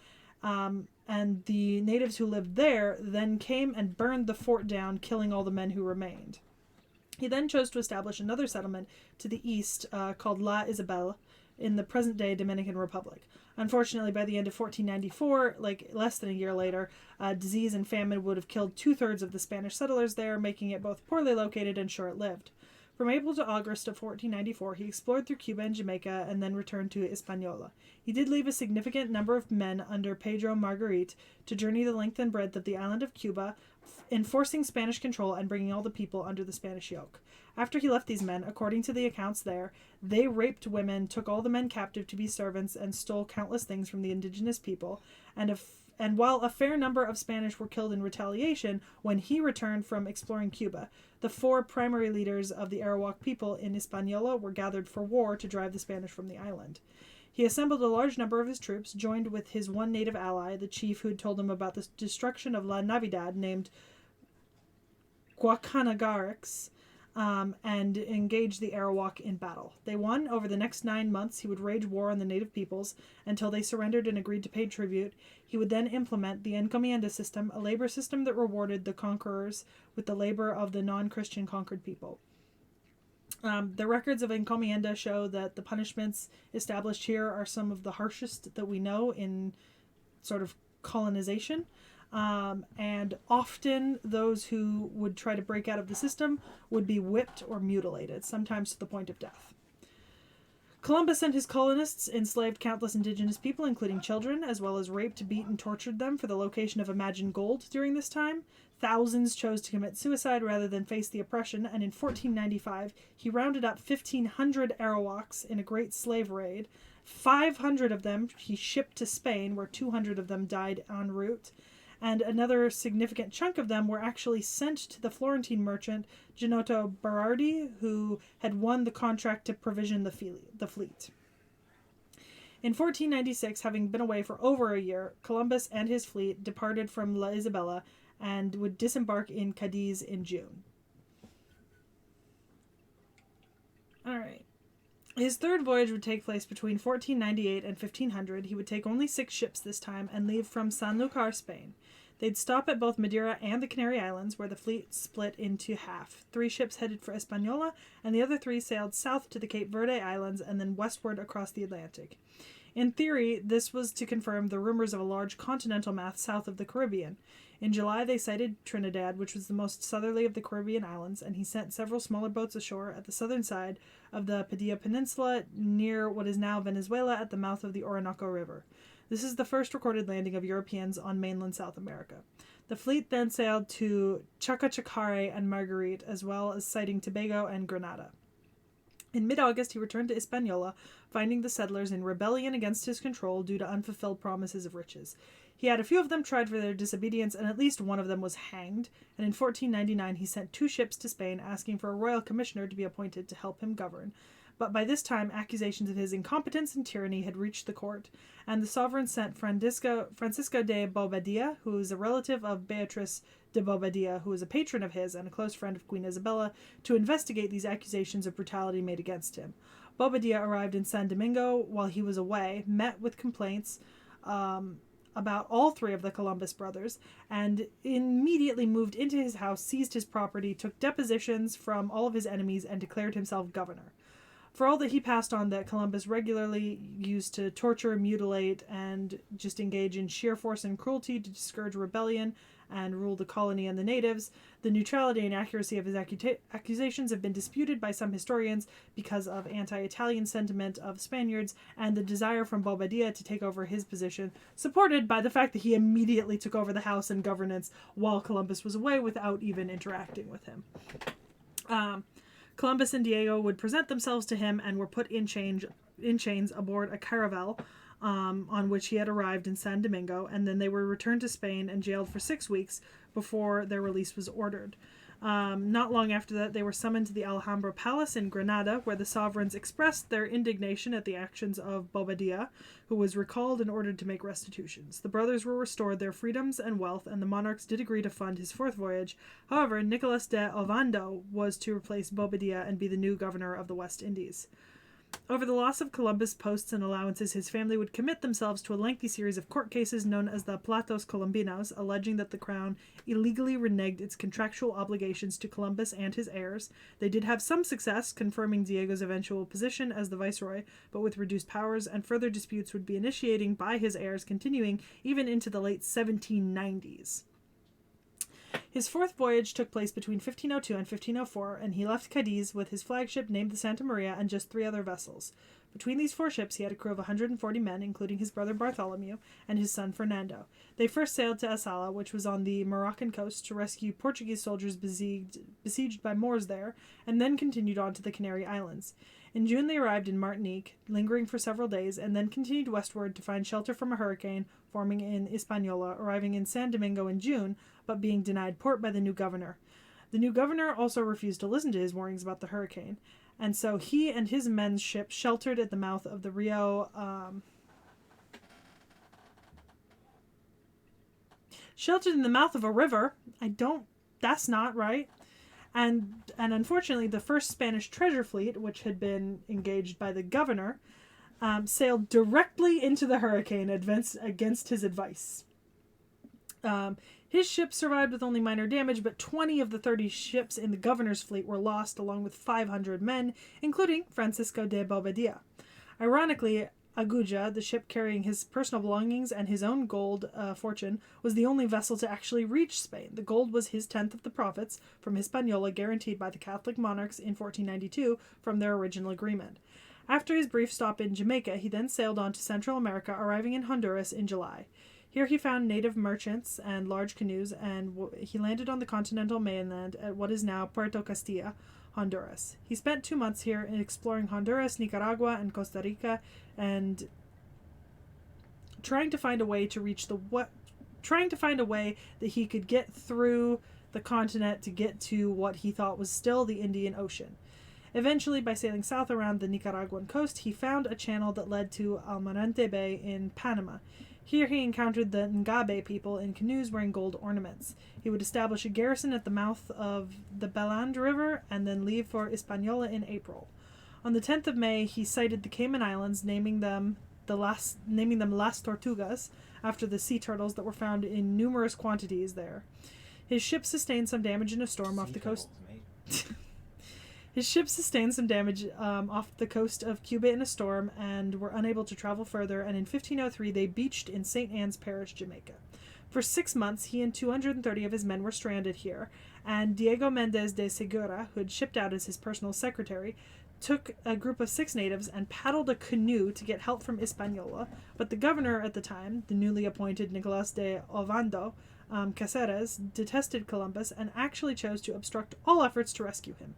and the natives who lived there then came and burned the fort down, killing all the men who remained. He then chose to establish another settlement to the east called La Isabel in the present-day Dominican Republic. Unfortunately, by the end of 1494, less than a year later, disease and famine would have killed 2/3 of the Spanish settlers there, making it both poorly located and short-lived. From April to August of 1494, he explored through Cuba and Jamaica and then returned to Hispaniola. He did leave a significant number of men under Pedro Marguerite to journey the length and breadth of the island of Cuba, enforcing Spanish control and bringing all the people under the Spanish yoke. After he left these men, according to the accounts there, they raped women, took all the men captive to be servants, and stole countless things from the indigenous people, and And while a fair number of Spanish were killed in retaliation, when he returned from exploring Cuba, the 4 primary leaders of the Arawak people in Hispaniola were gathered for war to drive the Spanish from the island. He assembled a large number of his troops, joined with his one native ally, the chief who had told him about the destruction of La Navidad, named Guacanagarix, and engaged the Arawak in battle. They won. Over the next 9 months, he would wage war on the native peoples until they surrendered and agreed to pay tribute. He would then implement the encomienda system, a labor system that rewarded the conquerors with the labor of the non-Christian conquered people. The records of encomienda show that the punishments established here are some of the harshest that we know in sort of colonization. And often those who would try to break out of the system would be whipped or mutilated, sometimes to the point of death. Columbus and his colonists enslaved countless indigenous people, including children, as well as raped, beat, and tortured them for the location of imagined gold during this time. Thousands chose to commit suicide rather than face the oppression, and in 1495 he rounded up 1,500 Arawaks in a great slave raid. 500 of them he shipped to Spain, where 200 of them died en route. And another significant chunk of them were actually sent to the Florentine merchant Ginotto Berardi, who had won the contract to provision the fleet. In 1496, having been away for over a year, Columbus and his fleet departed from La Isabela and would disembark in Cadiz in June. Alright. His third voyage would take place between 1498 and 1500. He would take only 6 ships this time and leave from Sanlúcar, Spain. They'd stop at both Madeira and the Canary Islands, where the fleet split into half. 3 ships headed for Hispaniola, and the other 3 sailed south to the Cape Verde Islands and then westward across the Atlantic. In theory, this was to confirm the rumors of a large continental mass south of the Caribbean. In July, they sighted Trinidad, which was the most southerly of the Caribbean islands, and he sent several smaller boats ashore at the southern side of the Padilla Peninsula near what is now Venezuela at the mouth of the Orinoco River. This is the first recorded landing of Europeans on mainland South America. The fleet then sailed to Chacachacare and Marguerite, as well as sighting Tobago and Grenada. In mid-August, he returned to Hispaniola, finding the settlers in rebellion against his control due to unfulfilled promises of riches. He had a few of them tried for their disobedience, and at least one of them was hanged, and in 1499 he sent 2 ships to Spain asking for a royal commissioner to be appointed to help him govern. But by this time, accusations of his incompetence and tyranny had reached the court, and the sovereign sent Francisco de Bobadilla, who is a relative of Beatrice de Bobadilla, who was a patron of his and a close friend of Queen Isabella, to investigate these accusations of brutality made against him. Bobadilla arrived in San Domingo while he was away, met with complaints about all 3 of the Columbus brothers, and immediately moved into his house, seized his property, took depositions from all of his enemies, and declared himself governor. For all that he passed on that Columbus regularly used to torture, mutilate, and just engage in sheer force and cruelty to discourage rebellion and rule the colony and the natives, the neutrality and accuracy of his accusations have been disputed by some historians because of anti-Italian sentiment of Spaniards and the desire from Bobadilla to take over his position, supported by the fact that he immediately took over the house and governance while Columbus was away without even interacting with him. Columbus and Diego would present themselves to him and were put in chains aboard a caravel on which he had arrived in San Domingo, and then they were returned to Spain and jailed for 6 weeks before their release was ordered. Not long after that, they were summoned to the Alhambra Palace in Granada, where the sovereigns expressed their indignation at the actions of Bobadilla, who was recalled and ordered to make restitutions. The brothers were restored their freedoms and wealth, and the monarchs did agree to fund his 4th voyage. However, Nicolas de Ovando was to replace Bobadilla and be the new governor of the West Indies. Over the loss of Columbus' posts and allowances, his family would commit themselves to a lengthy series of court cases known as the Platos Colombinos, alleging that the crown illegally reneged its contractual obligations to Columbus and his heirs. They did have some success, confirming Diego's eventual position as the viceroy, but with reduced powers, and further disputes would be initiating by his heirs, continuing even into the late 1790s. His 4th voyage took place between 1502 and 1504, and he left Cadiz with his flagship named the Santa Maria and just 3 other vessels. Between these 4 ships, he had a crew of 140 men, including his brother Bartholomew and his son Fernando. They first sailed to Assala, which was on the Moroccan coast, to rescue Portuguese soldiers besieged by Moors there, and then continued on to the Canary Islands. In June, they arrived in Martinique, lingering for several days, and then continued westward to find shelter from a hurricane forming in Hispaniola, arriving in San Domingo in June, but being denied port by the new governor. The new governor also refused to listen to his warnings about the hurricane, and so he and his men's ship sheltered at the mouth of the Rio... sheltered in the mouth of a river. That's not right. And unfortunately, the first Spanish treasure fleet, which had been engaged by the governor, sailed directly into the hurricane against his advice. His ship survived with only minor damage, but 20 of the 30 ships in the governor's fleet were lost, along with 500 men, including Francisco de Bobadilla. Ironically, Aguja, the ship carrying his personal belongings and his own gold fortune, was the only vessel to actually reach Spain. The gold was his tenth of the profits from Hispaniola, guaranteed by the Catholic monarchs in 1492 from their original agreement. After his brief stop in Jamaica, he then sailed on to Central America, arriving in Honduras in July. Here he found native merchants and large canoes, and he landed on the continental mainland at what is now Puerto Castilla, Honduras. He spent 2 months here in exploring Honduras, Nicaragua, and Costa Rica, and trying to find a way that he could get through the continent to get to what he thought was still the Indian Ocean. Eventually, by sailing south around the Nicaraguan coast, he found a channel that led to Almirante Bay in Panama. Here he encountered the Ngabe people in canoes wearing gold ornaments. He would establish a garrison at the mouth of the Beland River and then leave for Hispaniola in April. On the 10th of May, he sighted the Cayman Islands, naming them Las Tortugas, after the sea turtles that were found in numerous quantities there. His ship sustained some damage in a storm off the coast. His ship sustained some damage off the coast of Cuba in a storm and were unable to travel further, and in 1503 they beached in St. Anne's Parish, Jamaica. For 6 months, he and 230 of his men were stranded here, and Diego Mendez de Segura, who had shipped out as his personal secretary, took a group of 6 natives and paddled a canoe to get help from Hispaniola, but the governor at the time, the newly appointed Nicolas de Ovando Caceres, detested Columbus and actually chose to obstruct all efforts to rescue him.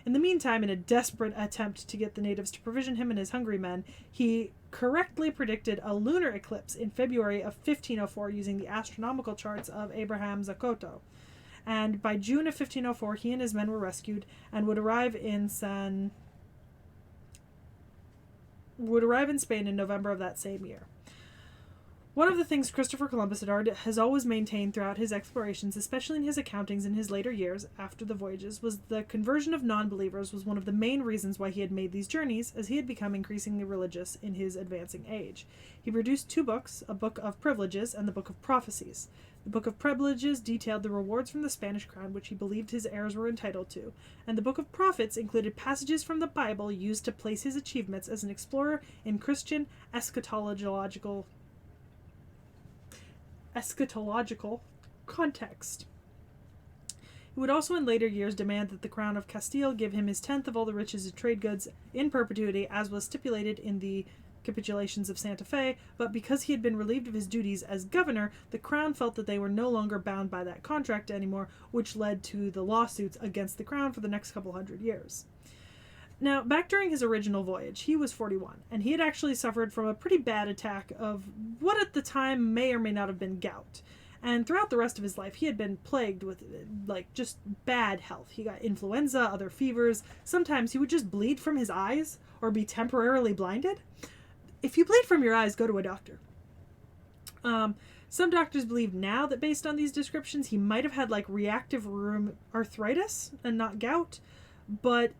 In the meantime, in a desperate attempt to get the natives to provision him and his hungry men, he correctly predicted a lunar eclipse in February of 1504 using the astronomical charts of Abraham Zacoto. And by June of 1504, he and his men were rescued and would arrive in Spain in November of that same year. One of the things Christopher Columbus has always maintained throughout his explorations, especially in his accountings in his later years after the voyages, was the conversion of non-believers was one of the main reasons why he had made these journeys, as he had become increasingly religious in his advancing age. He produced 2 books, a book of privileges and the book of prophecies. The book of privileges detailed the rewards from the Spanish crown which he believed his heirs were entitled to, and the book of prophets included passages from the Bible used to place his achievements as an explorer in Christian eschatological context. He would also in later years demand that the crown of Castile give him his tenth of all the riches and trade goods in perpetuity, as was stipulated in the capitulations of Santa Fe, but because he had been relieved of his duties as governor, the crown felt that they were no longer bound by that contract anymore, which led to the lawsuits against the crown for the next couple hundred years. Now, back during his original voyage, he was 41, and he had actually suffered from a pretty bad attack of what at the time may or may not have been gout. And throughout the rest of his life, he had been plagued with, just bad health. He got influenza, other fevers. Sometimes he would just bleed from his eyes or be temporarily blinded. If you bleed from your eyes, go to a doctor. Some doctors believe now that based on these descriptions, he might have had, reactive rheumatoid arthritis and not gout, but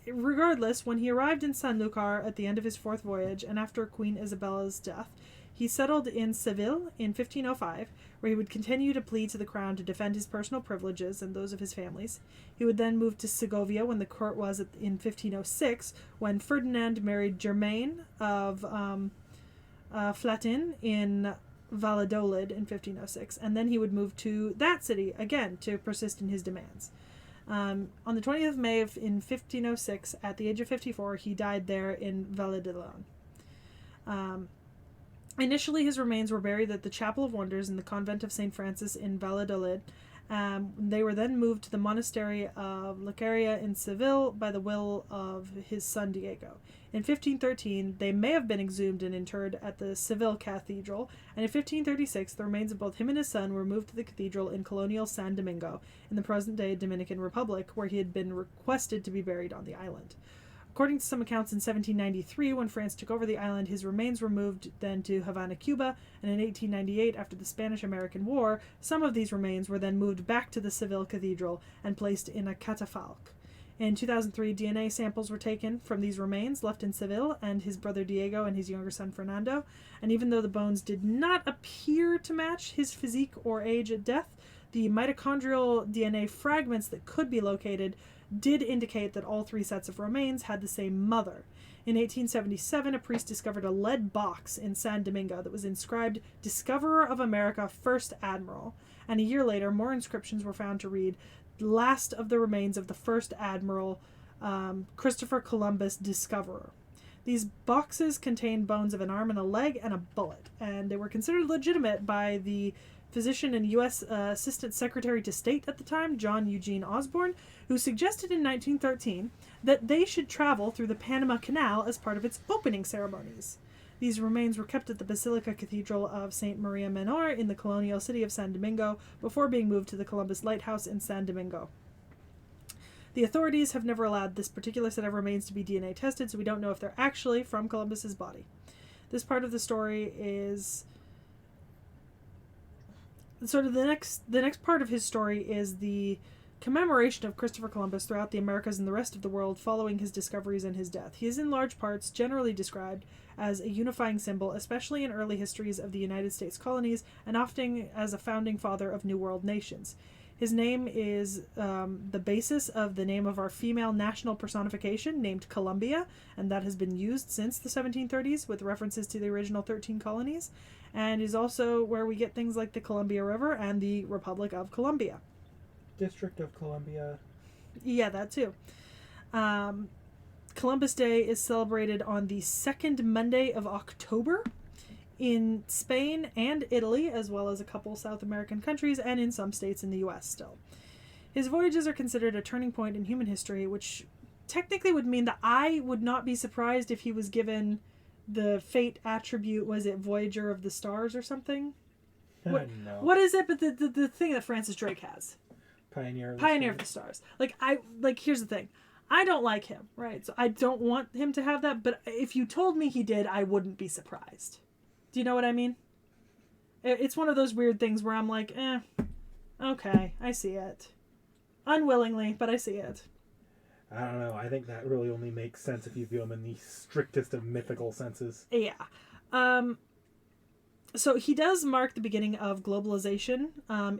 regardless, when he arrived in Sanlúcar at the end of his 4th voyage, and after Queen Isabella's death, he settled in Seville in 1505, where he would continue to plead to the crown to defend his personal privileges and those of his families. He would then move to Segovia when the court was in 1506, when Ferdinand married Germaine of Flatin in Valladolid in 1506, and then he would move to that city again to persist in his demands. On the 20th of May in 1506, at the age of 54, he died there in Valladolid. Initially, his remains were buried at the Chapel of Wonders in the convent of St. Francis in Valladolid. They were then moved to the monastery of Lacaria in Seville by the will of his son Diego. In 1513, they may have been exhumed and interred at the Seville Cathedral, and in 1536, the remains of both him and his son were moved to the cathedral in colonial San Domingo, in the present-day Dominican Republic, where he had been requested to be buried on the island. According to some accounts, in 1793, when France took over the island, his remains were moved then to Havana, Cuba, and in 1898, after the Spanish-American War, some of these remains were then moved back to the Seville Cathedral and placed in a catafalque. In 2003, DNA samples were taken from these remains left in Seville and his brother Diego and his younger son Fernando, and even though the bones did not appear to match his physique or age at death, the mitochondrial DNA fragments that could be located did indicate that all three sets of remains had the same mother. In 1877, a priest discovered a lead box in San Domingo that was inscribed Discoverer of America, First Admiral, and a year later more inscriptions were found to read Last of the remains of the First Admiral, Christopher Columbus, Discoverer. These boxes contained bones of an arm and a leg and a bullet, and they were considered legitimate by the physician and U.S. Assistant Secretary to State at the time, John Eugene Osborne, who suggested in 1913 that they should travel through the Panama Canal as part of its opening ceremonies. These remains were kept at the Basilica Cathedral of St. Maria Menor in the colonial city of San Domingo before being moved to the Columbus Lighthouse in San Domingo. The authorities have never allowed this particular set of remains to be DNA tested, so we don't know if they're actually from Columbus's body. This part of the story is sort of the next part of his story is the commemoration of Christopher Columbus throughout the Americas and the rest of the world following his discoveries and his death. He is in large parts generally described as a unifying symbol, especially in early histories of the United States colonies, and often as a founding father of New World nations. His name is the basis of the name of our female national personification named Columbia, and that has been used since the 1730s with references to the original 13 colonies, and is also where we get things like the Columbia River and the Republic of Columbia. District of Columbia. Yeah, that too. Columbus Day is celebrated on the second Monday of October in Spain and Italy, as well as a couple South American countries, and in some states in the U.S. still. His voyages are considered a turning point in human history, which technically would mean that I would not be surprised if he was given the fate attribute, was it Voyager of the Stars or something? No. What is it? But the thing that Francis Drake has. Pioneer of the Stars. Here's the thing. I don't like him, right? So I don't want him to have that, but if you told me he did, I wouldn't be surprised. Do you know what I mean? It's one of those weird things where I'm like, okay, I see it. Unwillingly, but I see it. I don't know. I think that really only makes sense if you view him in the strictest of mythical senses. Yeah. So he does mark the beginning of globalization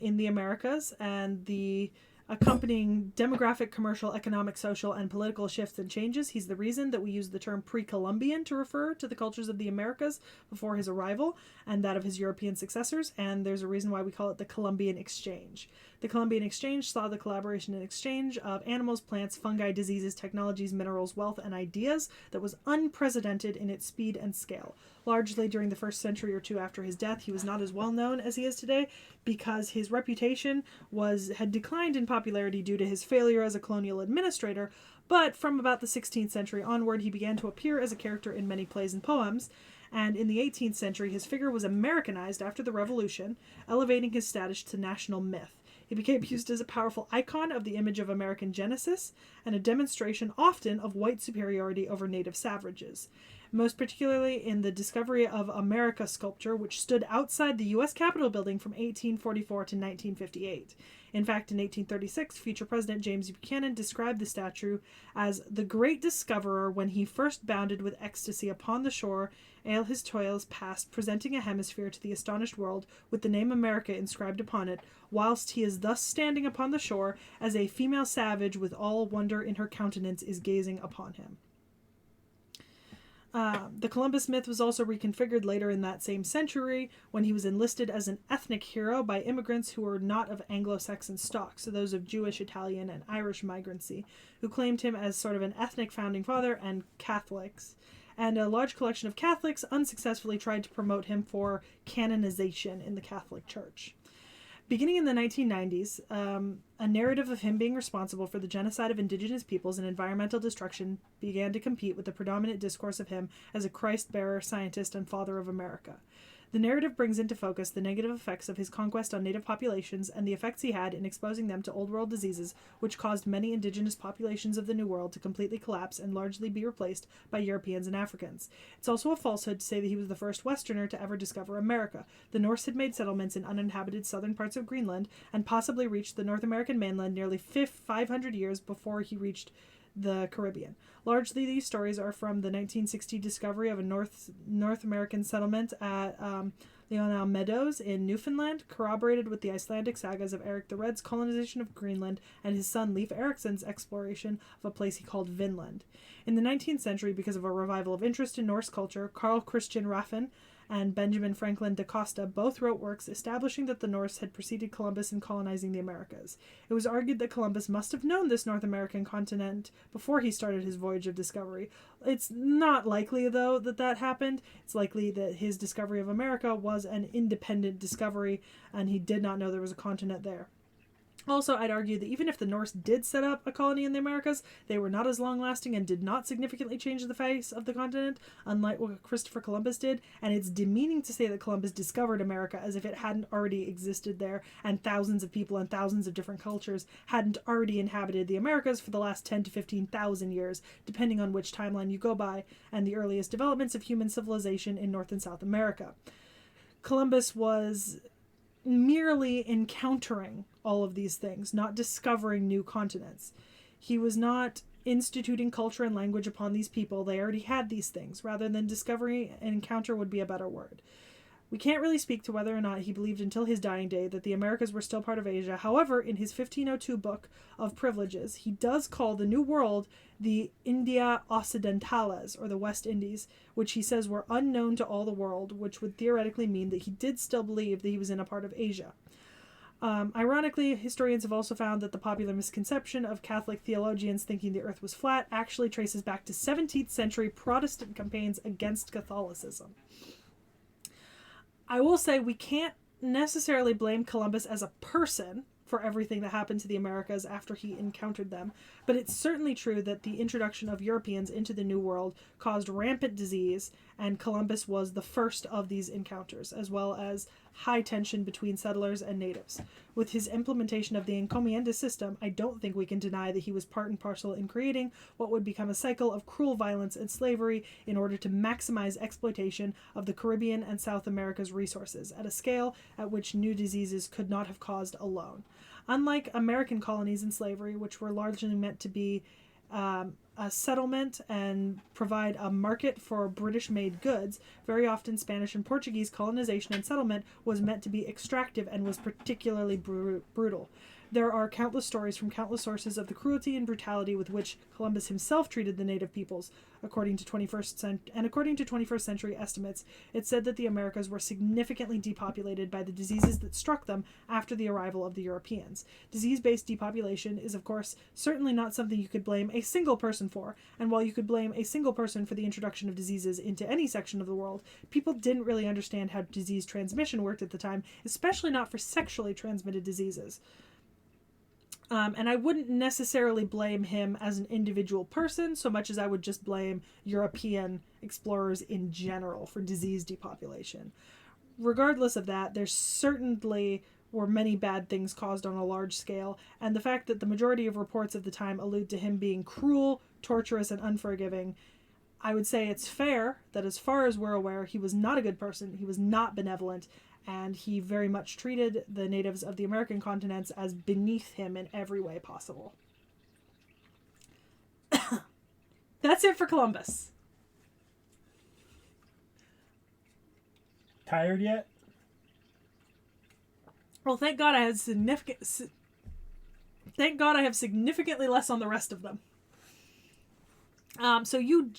in the Americas and the accompanying demographic, commercial, economic, social, and political shifts and changes. He's the reason that we use the term pre-Columbian to refer to the cultures of the Americas before his arrival and that of his European successors, and there's a reason why we call it the Columbian Exchange. The Columbian Exchange saw the collaboration and exchange of animals, plants, fungi, diseases, technologies, minerals, wealth, and ideas that was unprecedented in its speed and scale. Largely during the first century or two after his death, he was not as well known as he is today because his reputation had declined in popularity due to his failure as a colonial administrator, but from about the 16th century onward, he began to appear as a character in many plays and poems, and in the 18th century, his figure was Americanized after the Revolution, elevating his status to national myth. He became used as a powerful icon of the image of American Genesis and a demonstration often of white superiority over native savages. Most particularly in the Discovery of America sculpture, which stood outside the U.S. Capitol building from 1844 to 1958. In fact, in 1836, future President James Buchanan described the statue as the great discoverer when he first bounded with ecstasy upon the shore, ere his toils past, presenting a hemisphere to the astonished world with the name America inscribed upon it, whilst he is thus standing upon the shore, as a female savage with all wonder in her countenance is gazing upon him. The Columbus myth was also reconfigured later in that same century when he was enlisted as an ethnic hero by immigrants who were not of Anglo-Saxon stock, so those of Jewish, Italian, and Irish migrancy, who claimed him as sort of an ethnic founding father, and Catholics. And a large collection of Catholics unsuccessfully tried to promote him for canonization in the Catholic Church. Beginning in the 1990s, a narrative of him being responsible for the genocide of indigenous peoples and environmental destruction began to compete with the predominant discourse of him as a Christ-bearer, scientist, and father of America. The narrative brings into focus the negative effects of his conquest on native populations and the effects he had in exposing them to old world diseases, which caused many indigenous populations of the New World to completely collapse and largely be replaced by Europeans and Africans. It's also a falsehood to say that he was the first Westerner to ever discover America. The Norse had made settlements in uninhabited southern parts of Greenland and possibly reached the North American mainland nearly 500 years before he reached the Caribbean. Largely, these stories are from the 1960 discovery of a North American settlement at Leonau Meadows in Newfoundland, corroborated with the Icelandic sagas of Eric the Red's colonization of Greenland and his son Leif Erikson's exploration of a place he called Vinland. In the 19th century, because of a revival of interest in Norse culture, Carl Christian Raffin and Benjamin Franklin da Costa both wrote works establishing that the Norse had preceded Columbus in colonizing the Americas. It was argued that Columbus must have known this North American continent before he started his voyage of discovery. It's not likely, though, that happened. It's likely that his discovery of America was an independent discovery, and he did not know there was a continent there. Also, I'd argue that even if the Norse did set up a colony in the Americas, they were not as long-lasting and did not significantly change the face of the continent, unlike what Christopher Columbus did, and it's demeaning to say that Columbus discovered America as if it hadn't already existed there, and thousands of people and thousands of different cultures hadn't already inhabited the Americas for the last 10 to 15,000 years, depending on which timeline you go by, and the earliest developments of human civilization in North and South America. Columbus was merely encountering all of these things, not discovering new continents. He was not instituting culture and language upon these people. They already had these things. Rather than discovery, an encounter would be a better word. We can't really speak to whether or not he believed until his dying day that the Americas were still part of Asia. However, in his 1502 book of Privileges, he does call the New World the India Occidentales, or the West Indies, which he says were unknown to all the world, which would theoretically mean that he did still believe that he was in a part of Asia. Ironically, historians have also found that the popular misconception of Catholic theologians thinking the earth was flat actually traces back to 17th century Protestant campaigns against Catholicism. I will say we can't necessarily blame Columbus as a person for everything that happened to the Americas after he encountered them, but it's certainly true that the introduction of Europeans into the New World caused rampant disease, and Columbus was the first of these encounters, as well as high tension between settlers and natives. With his implementation of the encomienda system, I don't think we can deny that he was part and parcel in creating what would become a cycle of cruel violence and slavery in order to maximize exploitation of the Caribbean and South America's resources at a scale at which new diseases could not have caused alone. Unlike American colonies in slavery, which were largely meant to be a settlement and provide a market for British-made goods, very often Spanish and Portuguese colonization and settlement was meant to be extractive and was particularly brutal. There are countless stories from countless sources of the cruelty and brutality with which Columbus himself treated the native peoples. According to 21st century estimates, it said that the Americas were significantly depopulated by the diseases that struck them after the arrival of the Europeans. Disease-based depopulation is, of course, certainly not something you could blame a single person for, and while you could blame a single person for the introduction of diseases into any section of the world, people didn't really understand how disease transmission worked at the time, especially not for sexually transmitted diseases. And I wouldn't necessarily blame him as an individual person so much as I would just blame European explorers in general for disease depopulation. Regardless of that, there certainly were many bad things caused on a large scale, and the fact that the majority of reports of the time allude to him being cruel, torturous, and unforgiving, I would say it's fair that as far as we're aware, he was not a good person, he was not benevolent, and he very much treated the natives of the American continents as beneath him in every way possible. That's it for Columbus. Tired yet? Well, thank God I have significantly less on the rest of them. So you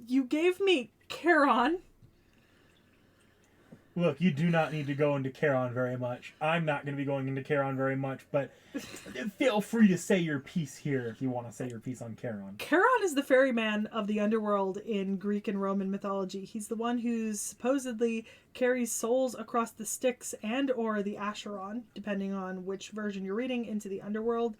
you gave me Charon. Look, you do not need to go into Charon very much. I'm not going to be going into Charon very much, but feel free to say your piece here if you want to say your piece on Charon. Charon is the ferryman of the underworld in Greek and Roman mythology. He's the one who supposedly carries souls across the Styx and or the Acheron, depending on which version you're reading, into the underworld.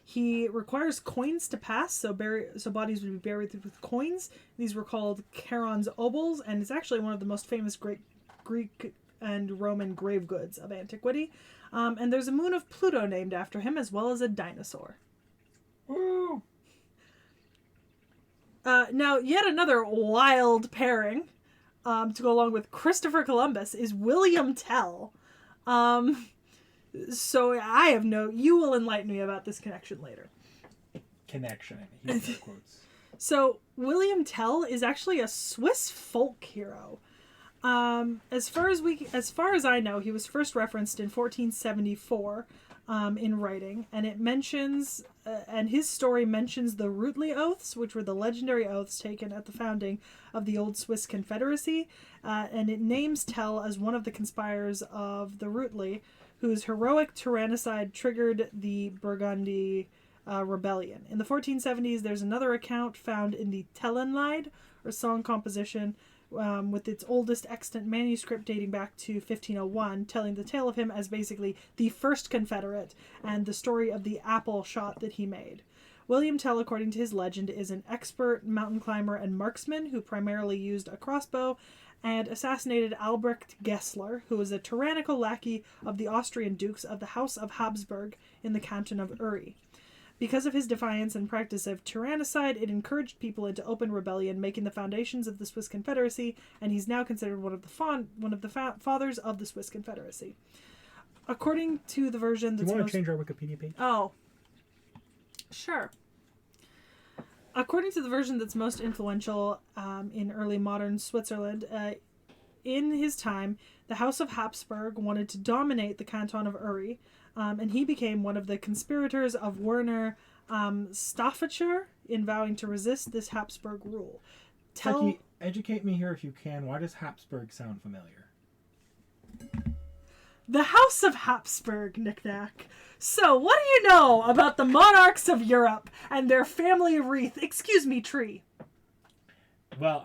He requires coins to pass, so bodies would be buried with coins. These were called Charon's obols, and it's actually one of the most famous Greek and Roman grave goods of antiquity. And there's a moon of Pluto named after him, as well as a dinosaur. Woo! Now, yet another wild pairing to go along with Christopher Columbus is William Tell. So you will enlighten me about this connection later. Connection, he quotes. So, William Tell is actually a Swiss folk hero. As far as I know, he was first referenced in 1474 in writing, and it mentions, and his story mentions the Rutli Oaths, which were the legendary oaths taken at the founding of the old Swiss Confederacy, and it names Tell as one of the conspirators of the Rutli, whose heroic tyrannicide triggered the Burgundy rebellion. In the 1470s, there's another account found in the Tellenlied, or song composition, with its oldest extant manuscript dating back to 1501, telling the tale of him as basically the first Confederate and the story of the apple shot that he made. William Tell, according to his legend, is an expert mountain climber and marksman who primarily used a crossbow and assassinated Albrecht Gessler, who was a tyrannical lackey of the Austrian dukes of the House of Habsburg in the canton of Uri. Because of his defiance and practice of tyrannicide, it encouraged people into open rebellion, making the foundations of the Swiss Confederacy, and he's now considered one of the fathers of the Swiss Confederacy. According to the version that's Do you want to change our Wikipedia page? Oh, sure. According to the version that's most influential in early modern Switzerland, in his time, the House of Habsburg wanted to dominate the canton of Uri, and he became one of the conspirators of Werner Stauffacher in vowing to resist this Habsburg rule. Sekhie, educate me here if you can. Why does Habsburg sound familiar? The House of Habsburg, Knick-Knack. So, what do you know about the monarchs of Europe and their family wreath? Excuse me, tree. Well,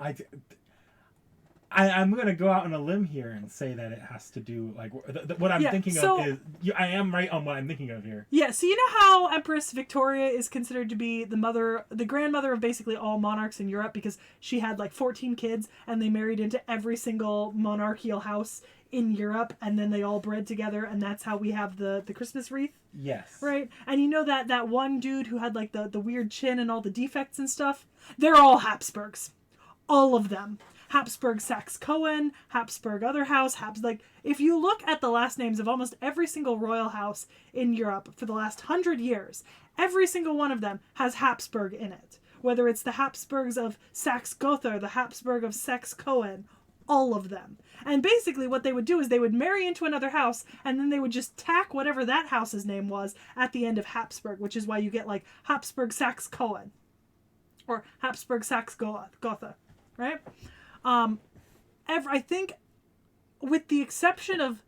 I'm going to go out on a limb here and say that it has to do, like, what I'm thinking of is, I am right on what I'm thinking of here. Yeah, so you know how Empress Victoria is considered to be the grandmother of basically all monarchs in Europe because she had like 14 kids and they married into every single monarchical house in Europe and then they all bred together and that's how we have the Christmas wreath? Yes. Right? And you know that one dude who had like the weird chin and all the defects and stuff? They're all Habsburgs. All of them. Habsburg Saxe-Cohen, Habsburg other house, if you look at the last names of almost every single royal house in Europe for the last 100 years, every single one of them has Habsburg in it. Whether it's the Habsburgs of Saxe-Gotha, the Habsburg of Saxe-Cohen, all of them. And basically what they would do is they would marry into another house and then they would just tack whatever that house's name was at the end of Habsburg, which is why you get like Habsburg Saxe-Cohen or Habsburg Saxe-Gotha, right? I think, with the exception of,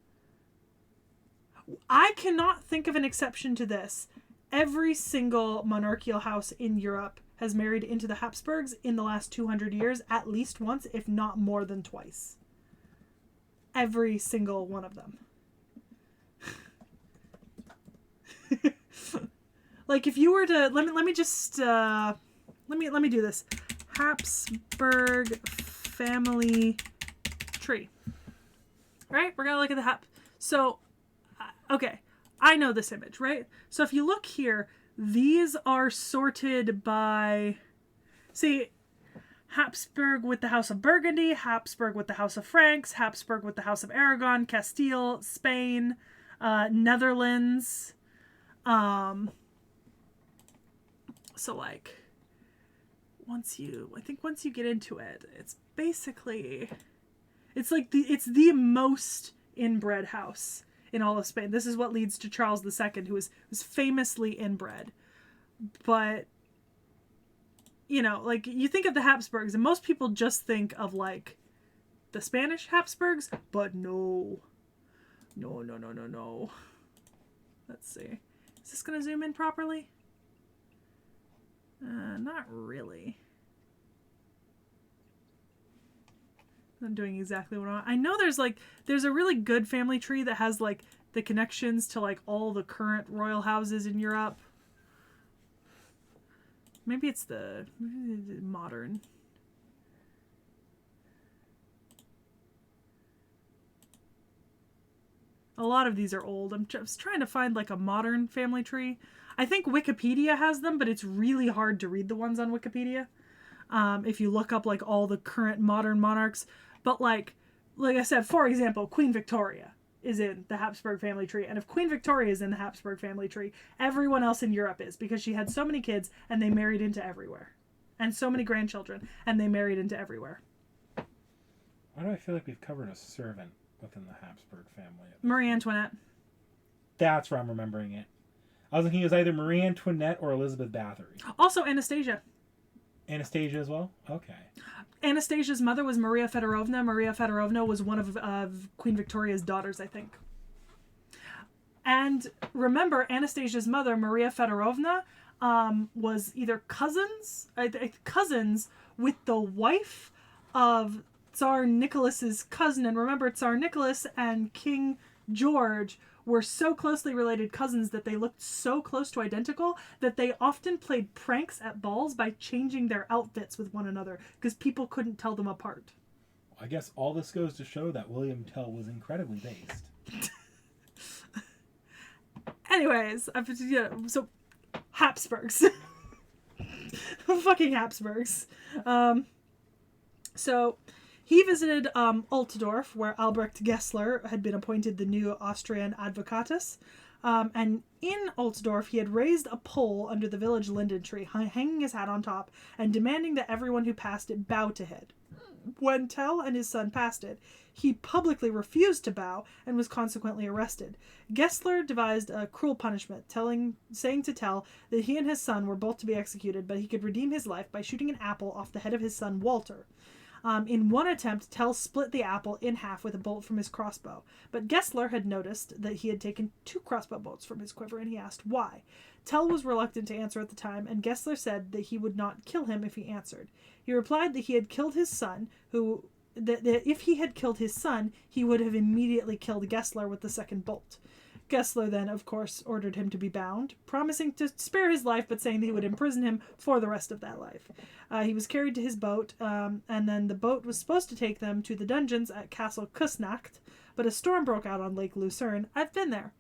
I cannot think of an exception to this. Every single monarchical house in Europe has married into the Habsburgs in the last 200 years, at least once, if not more than twice. Every single one of them. Like, if you were to, let me do this. Habsburg family tree. Right? We're gonna look at the So, okay. I know this image, right? So if you look here, these are sorted by, see, Habsburg with the House of Burgundy, Habsburg with the House of Franks, Habsburg with the House of Aragon, Castile, Spain, Netherlands. So like, once you get into it, it's basically, it's the most inbred house in all of Spain. This is what leads to Charles II, who was famously inbred. But you know, like, you think of the Habsburgs, and most people just think of, like, the Spanish Habsburgs, but no. No, no, no, no, no. Let's see. Is this going to zoom in properly? Not really. I'm doing exactly what I know. There's a really good family tree that has, like, the connections to, like, all the current royal houses in Europe. Maybe it's the modern. A lot of these are old. I'm just trying to find, like, a modern family tree. I think Wikipedia has them, but it's really hard to read the ones on Wikipedia. If you look up, like, all the current modern monarchs. But, like I said, for example, Queen Victoria is in the Habsburg family tree. And if Queen Victoria is in the Habsburg family tree, everyone else in Europe is, because she had so many kids and they married into everywhere. And so many grandchildren and they married into everywhere. Why do I feel like we've covered a servant within the Habsburg family? Marie Antoinette. That's where I'm remembering it. I was thinking it was either Marie Antoinette or Elizabeth Bathory. Also Anastasia. Anastasia as well? Okay. Anastasia's mother was Maria Fedorovna. Maria Fedorovna was one of Queen Victoria's daughters, I think. And remember, Anastasia's mother, Maria Fedorovna, was either cousins with the wife of Tsar Nicholas's cousin. And remember, Tsar Nicholas and King George were so closely related cousins that they looked so close to identical that they often played pranks at balls by changing their outfits with one another because people couldn't tell them apart. I guess all this goes to show that William Tell was incredibly based. Anyways, so Habsburgs. Fucking Habsburgs. So he visited Altdorf, where Albrecht Gessler had been appointed the new Austrian advocatus. And in Altdorf, he had raised a pole under the village linden tree, hanging his hat on top, and demanding that everyone who passed it bow to it. When Tell and his son passed it, he publicly refused to bow and was consequently arrested. Gessler devised a cruel punishment, saying to Tell that he and his son were both to be executed, but he could redeem his life by shooting an apple off the head of his son Walter. In one attempt, Tell split the apple in half with a bolt from his crossbow, but Gessler had noticed that he had taken 2 crossbow bolts from his quiver, and he asked why. Tell was reluctant to answer at the time, and Gessler said that he would not kill him if he answered. He replied that he had killed his son, that if he had killed his son, he would have immediately killed Gessler with the second bolt. Gessler then, of course, ordered him to be bound, promising to spare his life, but saying that he would imprison him for the rest of that life. He was carried to his boat, and then the boat was supposed to take them to the dungeons at Castle Kusnacht, but a storm broke out on Lake Lucerne. I've been there.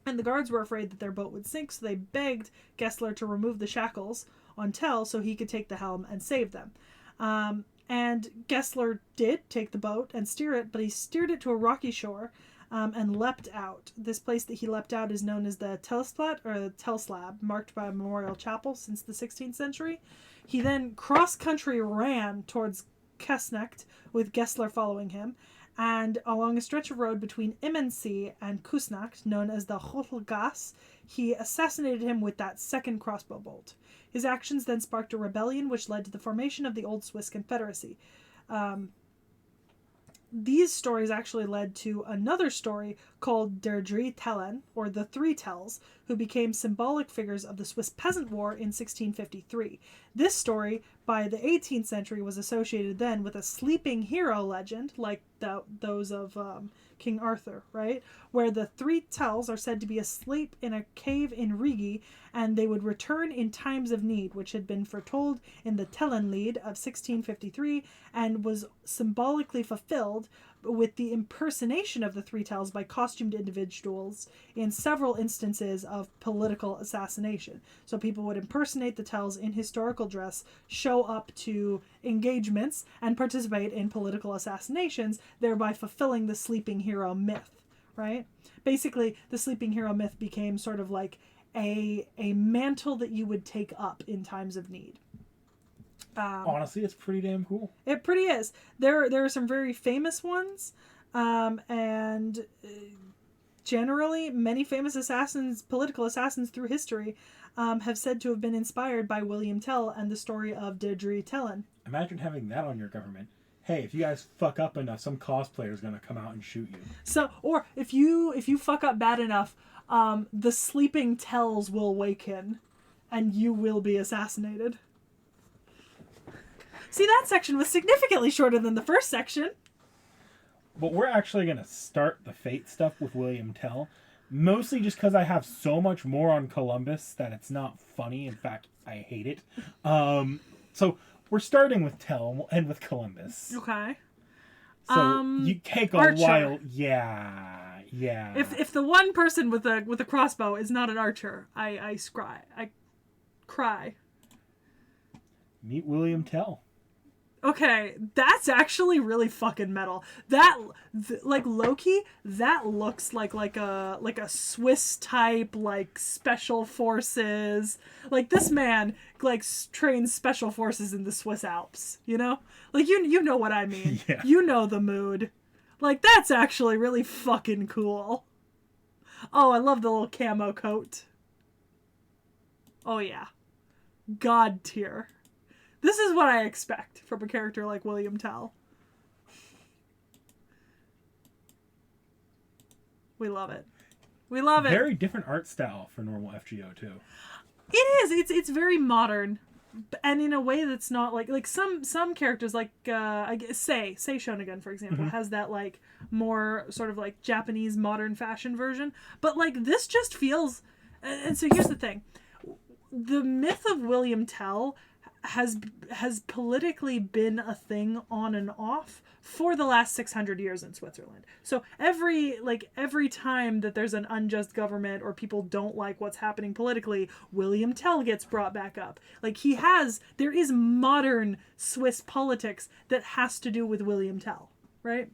And the guards were afraid that their boat would sink, so they begged Gessler to remove the shackles on Tell so he could take the helm and save them. And Gessler did take the boat and steer it, but he steered it to a rocky shore, and leapt out. This place that he leapt out is known as the Telsplat, or the Telslab, marked by a memorial chapel since the 16th century. He then cross-country ran towards Kesnecht, with Gessler following him, and along a stretch of road between Immensee and Kusnacht, known as the Hotelgasse, he assassinated him with that second crossbow bolt. His actions then sparked a rebellion which led to the formation of the Old Swiss Confederacy. These stories actually led to another story called Der Drei Tellen, or the Three Tells, who became symbolic figures of the Swiss Peasant War in 1653. This story, by the 18th century, was associated then with a sleeping hero legend, like those of King Arthur, right? Where the Three Tells are said to be asleep in a cave in Rigi, and they would return in times of need, which had been foretold in the Tellenlied of 1653, and was symbolically fulfilled with the impersonation of the Three Tells by costumed individuals in several instances of political assassination. So people would impersonate the Tells in historical dress, show up to engagements, and participate in political assassinations, thereby fulfilling the sleeping hero myth, right? Basically, the sleeping hero myth became sort of like a mantle that you would take up in times of need. Honestly, it's pretty damn cool. It pretty is. There are some very famous ones, and generally, many famous assassins, political assassins through history, have said to have been inspired by William Tell and the story of T.H.E. Tellin. Imagine having that on your government. Hey, if you guys fuck up enough, some cosplayer is gonna come out and shoot you. So, or if you fuck up bad enough, the sleeping Tells will waken, and you will be assassinated. See, that section was significantly shorter than the first section. But we're actually gonna start the fate stuff with William Tell, mostly just because I have so much more on Columbus that it's not funny. In fact, I hate it. So we're starting with Tell and we'll end with Columbus. Okay. So you take a archer. while. Yeah. If the one person with a crossbow is not an archer, I cry. Meet William Tell. Okay, that's actually really fucking metal. Like Loki, that looks like a Swiss type, like special forces. Like this man like trains special forces in the Swiss Alps, you know? Like you know what I mean. Yeah. You know the mood. Like that's actually really fucking cool. Oh, I love the little camo coat. Oh yeah. God tier. This is what I expect from a character like William Tell. We love it. We love it. Very different art style for normal FGO too. It is. It's very modern, and in a way that's not like some characters like I guess say Shonen, for example, has that like more sort of like Japanese modern fashion version. But like this just feels. And so here's the thing: the myth of William Tell has politically been a thing on and off for the last 600 years in Switzerland. So every time that there's an unjust government or people don't like what's happening politically, William Tell gets brought back up. Like there is modern Swiss politics that has to do with William Tell, right?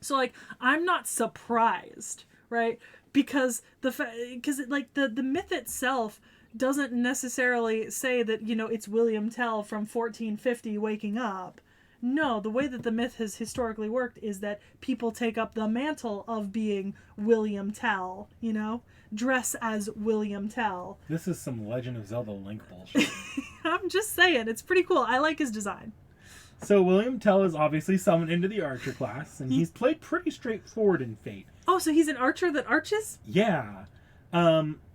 So like I'm not surprised, right? Because the myth itself doesn't necessarily say that, you know, it's William Tell from 1450 waking up. No, the way that the myth has historically worked is that people take up the mantle of being William Tell, you know? Dress as William Tell. This is some Legend of Zelda Link bullshit. I'm just saying, it's pretty cool. I like his design. So William Tell is obviously summoned into the archer class, and he's played pretty straightforward in Fate. Oh, so he's an archer that arches? Yeah.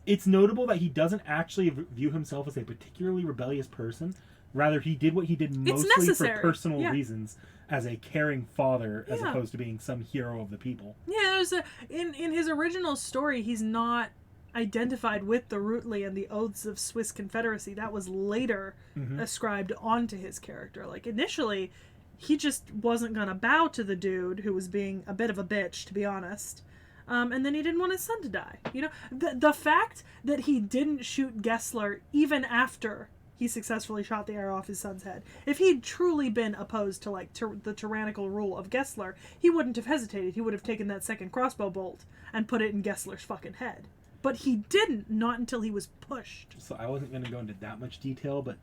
It's notable that he doesn't actually view himself as a particularly rebellious person. Rather, he did what he did mostly for personal reasons, as a caring father, as opposed to being some hero of the people. Yeah, in his original story, he's not identified with the Rutli and the Oaths of Swiss Confederacy. That was later ascribed onto his character. Like, initially, he just wasn't gonna bow to the dude who was being a bit of a bitch, to be honest. And then he didn't want his son to die. You know, the fact that he didn't shoot Gessler even after he successfully shot the arrow off his son's head. If he'd truly been opposed to the tyrannical rule of Gessler, he wouldn't have hesitated. He would have taken that second crossbow bolt and put it in Gessler's fucking head. But he didn't, not until he was pushed. So I wasn't going to go into that much detail, but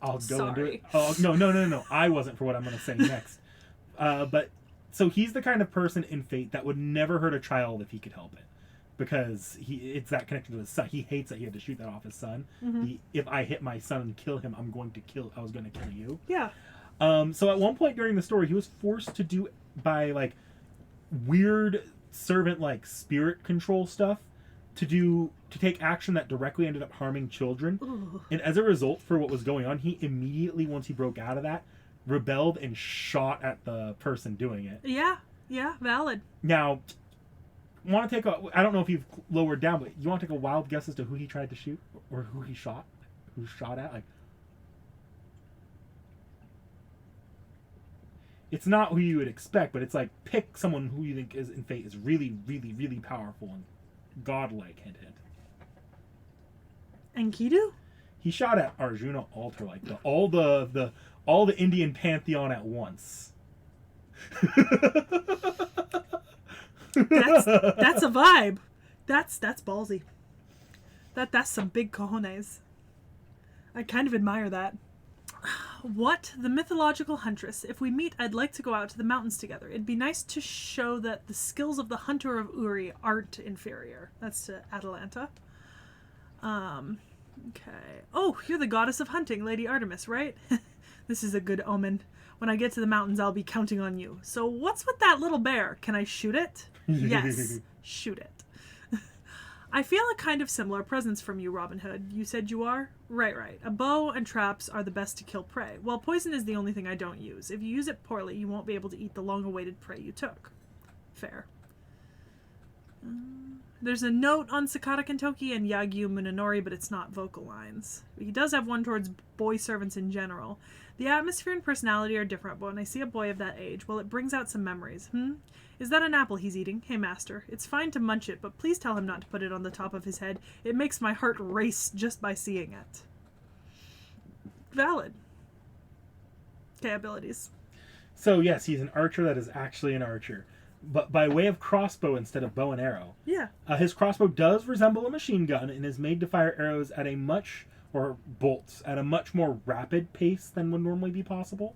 I'll go Sorry. into it. Oh, no. I wasn't for what I'm going to say next. But so he's the kind of person in Fate that would never hurt a child if he could help it. Because it's that connected to his son. He hates that he had to shoot that off his son. If I hit my son and kill him, I was going to kill you. Yeah. So at one point during the story, he was forced to do by like weird servant like spirit control stuff to take action that directly ended up harming children. Ooh. And as a result for what was going on, he immediately, once he broke out of that, rebelled and shot at the person doing it. Yeah, valid. Now, I don't know if you've lowered down, but you want to take a wild guess as to who he tried to shoot or who he shot? Who shot at? Like, it's not who you would expect, but it's like pick someone who you think is in Fate is really, really, really powerful and godlike. Hint, hint. Enkidu? He shot at Arjuna Altar, like all the Indian pantheon at once. That's a vibe. That's ballsy. That's some big cojones. I kind of admire that. What? The mythological huntress. If we meet, I'd like to go out to the mountains together. It'd be nice to show that the skills of the hunter of Uri aren't inferior. That's to Atalanta. Okay. Oh, you're the goddess of hunting, Lady Artemis, right? This is a good omen. When I get to the mountains, I'll be counting on you. So what's with that little bear? Can I shoot it? Yes, shoot it. I feel a kind of similar presence from you, Robin Hood. You said you are? Right. A bow and traps are the best to kill prey. Well, poison is the only thing I don't use. If you use it poorly, you won't be able to eat the long-awaited prey you took. Fair. There's a note on Sakata Kentoki and Yagyu Munenori, but it's not vocal lines. He does have one towards boy servants in general. The atmosphere and personality are different, but when I see a boy of that age, well, it brings out some memories. Is that an apple he's eating? Hey, master. It's fine to munch it, but please tell him not to put it on the top of his head. It makes my heart race just by seeing it. Valid. Okay, abilities. So, yes, he's an archer that is actually an archer, but by way of crossbow instead of bow and arrow. Yeah. His crossbow does resemble a machine gun and is made to fire arrows at a much, or bolts, at a much more rapid pace than would normally be possible.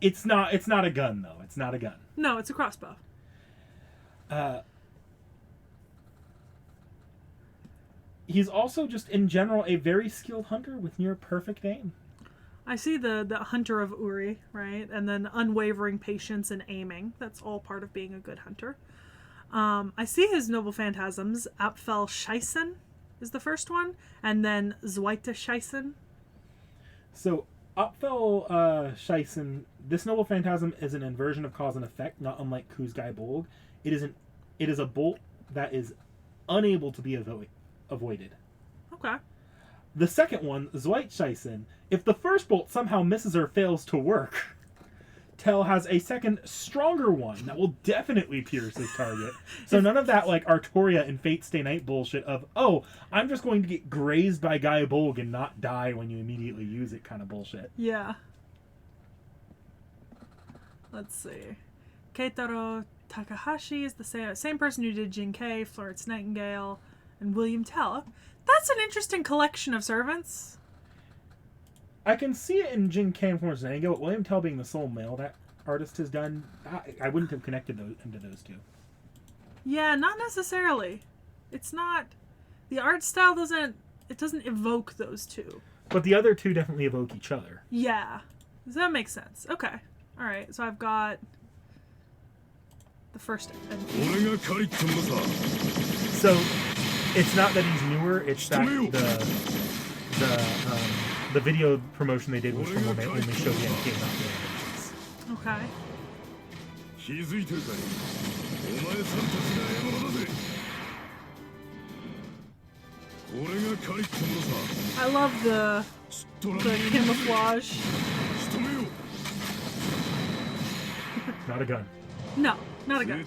It's not a gun, though. It's not a gun. No, it's a crossbow. He's also just, in general, a very skilled hunter with near perfect aim. I see the hunter of Uri, right? And then unwavering patience and aiming. That's all part of being a good hunter. I see his noble phantasms. Apfel Scheissen is the first one. And then Zweite Scheissen. So, Apfel Scheissen, this noble phantasm is an inversion of cause and effect, not unlike Kuzgai Bolg. It is a bolt that is unable to be avoided. Okay. The second one, Zweitscheissen, if the first bolt somehow misses or fails to work, Tell has a second, stronger one that will definitely pierce his target. So none of that, like, Artoria and Fate Stay Night bullshit of, oh, I'm just going to get grazed by Gaia Bolg and not die when you immediately use it kind of bullshit. Yeah. Let's see. Keitaro Takahashi is the same person who did Jinkei, Florence Nightingale, and William Tell. That's an interesting collection of servants. I can see it in Jinkei and Florence Nightingale, but William Tell being the sole male that artist has done, I wouldn't have connected those into those two. Yeah, not necessarily. It's not... The art style doesn't evoke those two. But the other two definitely evoke each other. Yeah. Does that make sense? Okay. Alright, so I've got... the first entry. So, it's not that he's newer, it's that the video promotion they did was from when they only showed the NK, not the animations. Okay. I love the camouflage. Not a gun. No, not a gun.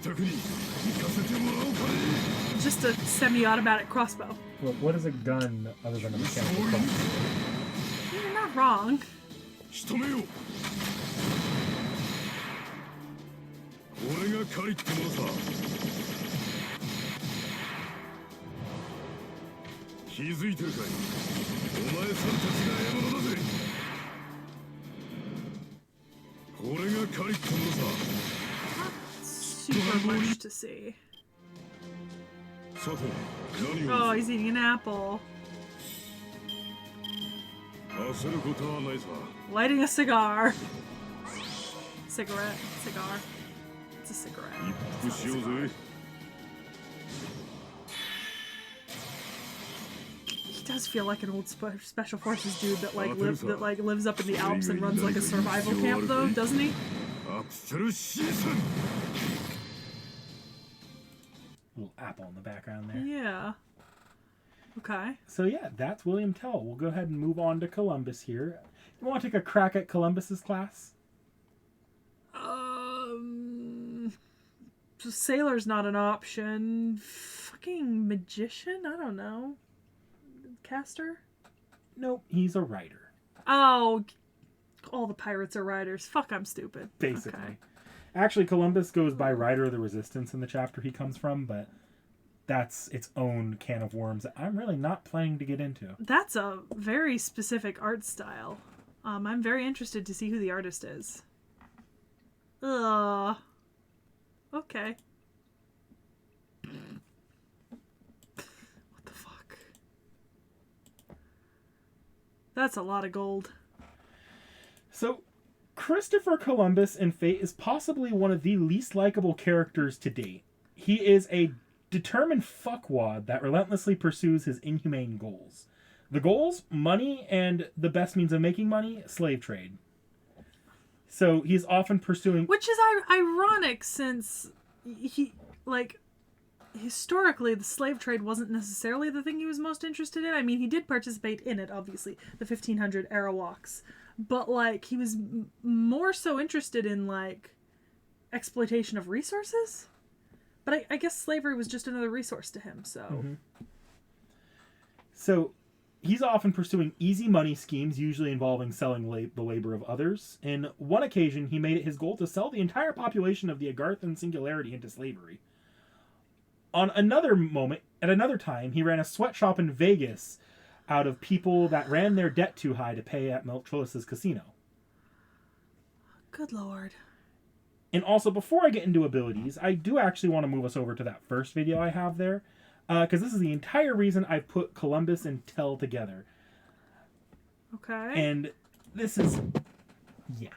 Just a semi-automatic crossbow. Well, what is a gun other than a mechanical crossbow? You're not wrong. Super much to see. Oh, he's eating an apple. Lighting a cigar. Cigar. It's a cigarette. It's not a cigar. He does feel like an old special forces dude that lives up in the Alps and runs like a survival camp, though, doesn't he? Little apple in the background there. Yeah. Okay. So yeah, that's William Tell. We'll go ahead and move on to Columbus here. You want to take a crack at Columbus's class? Sailor's not an option. Fucking magician? I don't know. Caster? Nope, he's a writer. Oh, all the pirates are writers. Fuck, I'm stupid. Basically. Okay. Actually, Columbus goes by Rider of the Resistance in the chapter he comes from, but that's its own can of worms that I'm really not planning to get into. That's a very specific art style. I'm very interested to see who the artist is. Ugh. Okay. What the fuck? That's a lot of gold. So, Christopher Columbus in Fate is possibly one of the least likable characters to date. He is a determined fuckwad that relentlessly pursues his inhumane goals. The goals, money, and the best means of making money, slave trade. So he's often pursuing... Which is ironic since he, like, historically the slave trade wasn't necessarily the thing he was most interested in. I mean, he did participate in it, obviously, the 1500 era walks. But, like, he was more so interested in, like, exploitation of resources. But I guess slavery was just another resource to him, so... Mm-hmm. So... he's often pursuing easy money schemes, usually involving selling the labor of others. In one occasion, he made it his goal to sell the entire population of the Agarthan singularity into slavery. At another time, he ran a sweatshop in Vegas out of people that ran their debt too high to pay at Meltrolus's casino. Good lord. And also, before I get into abilities, I do actually want to move us over to that first video I have there. Because this is the entire reason I put Columbus and T.H.E together. Okay. And this is... yeah.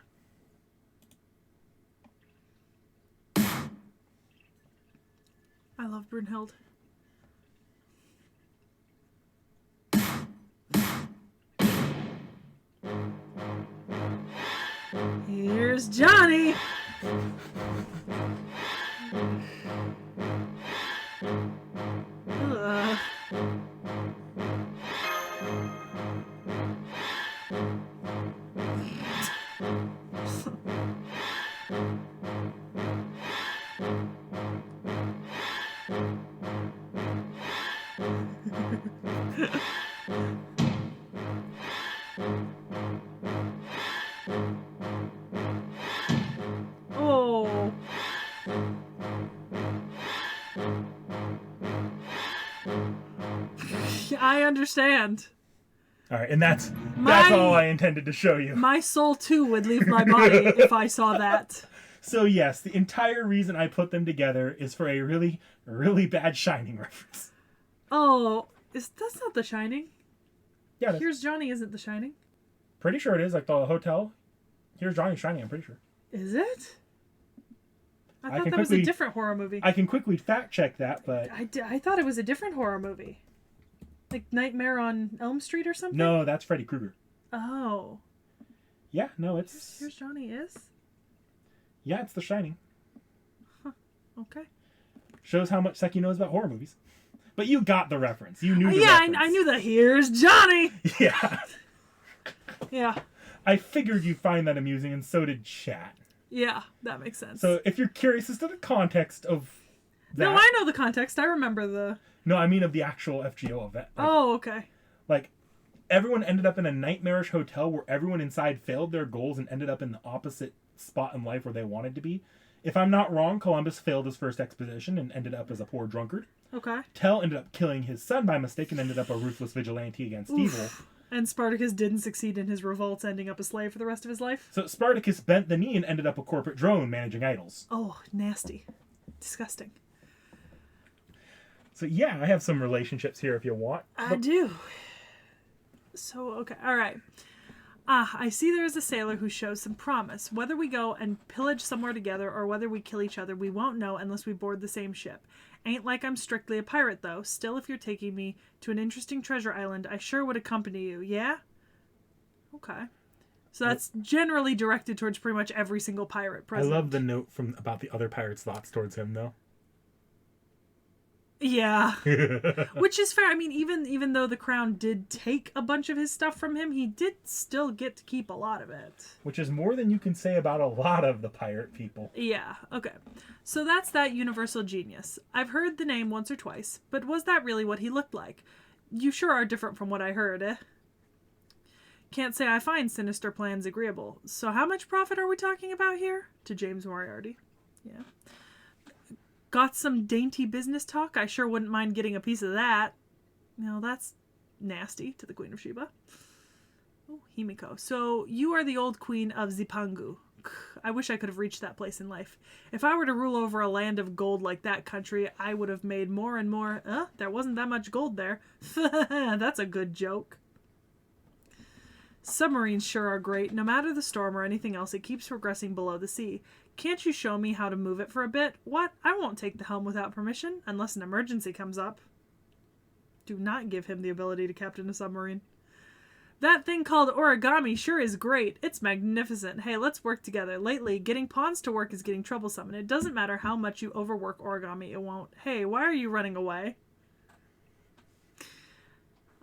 I love Brunhild. Here's Johnny! Oh. I understand. All right, and that's all I intended to show you. My soul too would leave my body if I saw that. So yes, the entire reason I put them together is for a really, really bad Shining reference. Oh, that's not The Shining? Yeah. Here's Johnny isn't The Shining? Pretty sure it is, like the hotel. Here's Johnny Shining, I'm pretty sure. Is it? I thought that was a different horror movie. I can quickly fact check that, but... I thought it was a different horror movie. Like Nightmare on Elm Street or something? No, that's Freddy Krueger. Oh. Yeah, no, it's... Here's Johnny is? Yeah, it's The Shining. Huh. Okay. Shows how much Sekhie knows about horror movies. But you got the reference. You knew the reference. I knew that. Here's Johnny! Yeah. Yeah. I figured you'd find that amusing, and so did chat. Yeah, that makes sense. So if you're curious as to the context of that... No, I know the context. I remember the... No, I mean of the actual FGO event. Like, oh, okay. Like, everyone ended up in a nightmarish hotel where everyone inside failed their goals and ended up in the opposite spot in life where they wanted to be. If I'm not wrong, Columbus failed his first expedition and ended up as a poor drunkard. Okay. T.H.E ended up killing his son by mistake and ended up a ruthless vigilante against evil. And Spartacus didn't succeed in his revolts, ending up a slave for the rest of his life? So Spartacus bent the knee and ended up a corporate drone managing idols. Oh, nasty. Disgusting. So yeah, I have some relationships here if you want. I do. So, okay, alright. I see there is a sailor who shows some promise. Whether we go and pillage somewhere together or whether we kill each other, we won't know unless we board the same ship. Ain't like I'm strictly a pirate, though. Still, if you're taking me to an interesting treasure island, I sure would accompany you, yeah? Okay. So that's generally directed towards pretty much every single pirate present. I love the note about the other pirates' thoughts towards him, though. Yeah. Which is fair. I mean, even though the crown did take a bunch of his stuff from him, he did still get to keep a lot of it. Which is more than you can say about a lot of the pirate people. Yeah, okay. So that's that universal genius. I've heard the name once or twice, but was that really what he looked like? You sure are different from what I heard, eh? Can't say I find sinister plans agreeable. So how much profit are we talking about here? To James Moriarty. Yeah. Got some dainty business talk? I sure wouldn't mind getting a piece of that. No, that's nasty to the Queen of Sheba. Oh, Himiko. So, you are the old queen of Zipangu. I wish I could have reached that place in life. If I were to rule over a land of gold like that country, I would have made more and more... there wasn't that much gold there. That's a good joke. Submarines sure are great. No matter the storm or anything else, it keeps progressing below the sea. Can't you show me how to move it for a bit? What? I won't take the helm without permission, unless an emergency comes up. Do not give him the ability to captain a submarine. That thing called origami sure is great. It's magnificent. Hey, let's work together. Lately, getting pawns to work is getting troublesome, and it doesn't matter how much you overwork origami, it won't. Hey, why are you running away?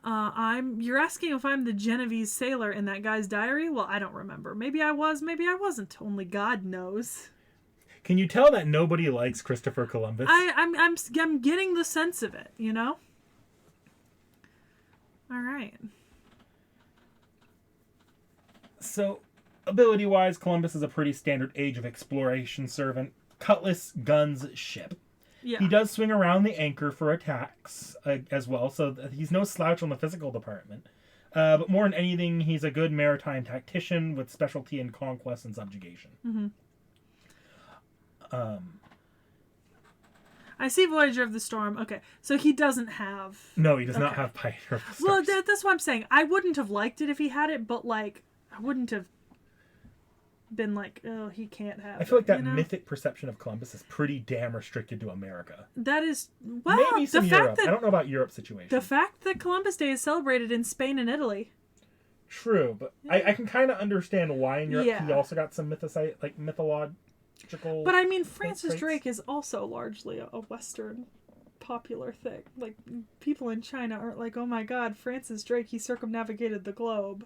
You're asking if I'm the Genovese sailor in that guy's diary? Well, I don't remember. Maybe I was, maybe I wasn't. Only God knows. Can you tell that nobody likes Christopher Columbus? I'm getting the sense of it, you know? All right. So, ability-wise, Columbus is a pretty standard age of exploration servant. Cutlass, guns, ship. Yeah. He does swing around the anchor for attacks as well, so he's no slouch on the physical department. But more than anything, he's a good maritime tactician with specialty in conquest and subjugation. Mm-hmm. I see Voyager of the Storm. Okay, so he doesn't have... No, he does not have Pioneer of the Well, Stars. that's what I'm saying. I wouldn't have liked it if he had it, but, like, I wouldn't have been like, oh, he can't have it. I feel like that you know? mythic perception of Columbus is pretty damn restricted to America. That is... Well, maybe some Europe. I don't know about Europe's situation. The fact that Columbus Day is celebrated in Spain and Italy. True, but I can kind of understand why in Europe he also got some mythological... But I mean, Francis Drake is also largely a Western popular thing. Like, people in China aren't like, oh my god, Francis Drake, he circumnavigated the globe.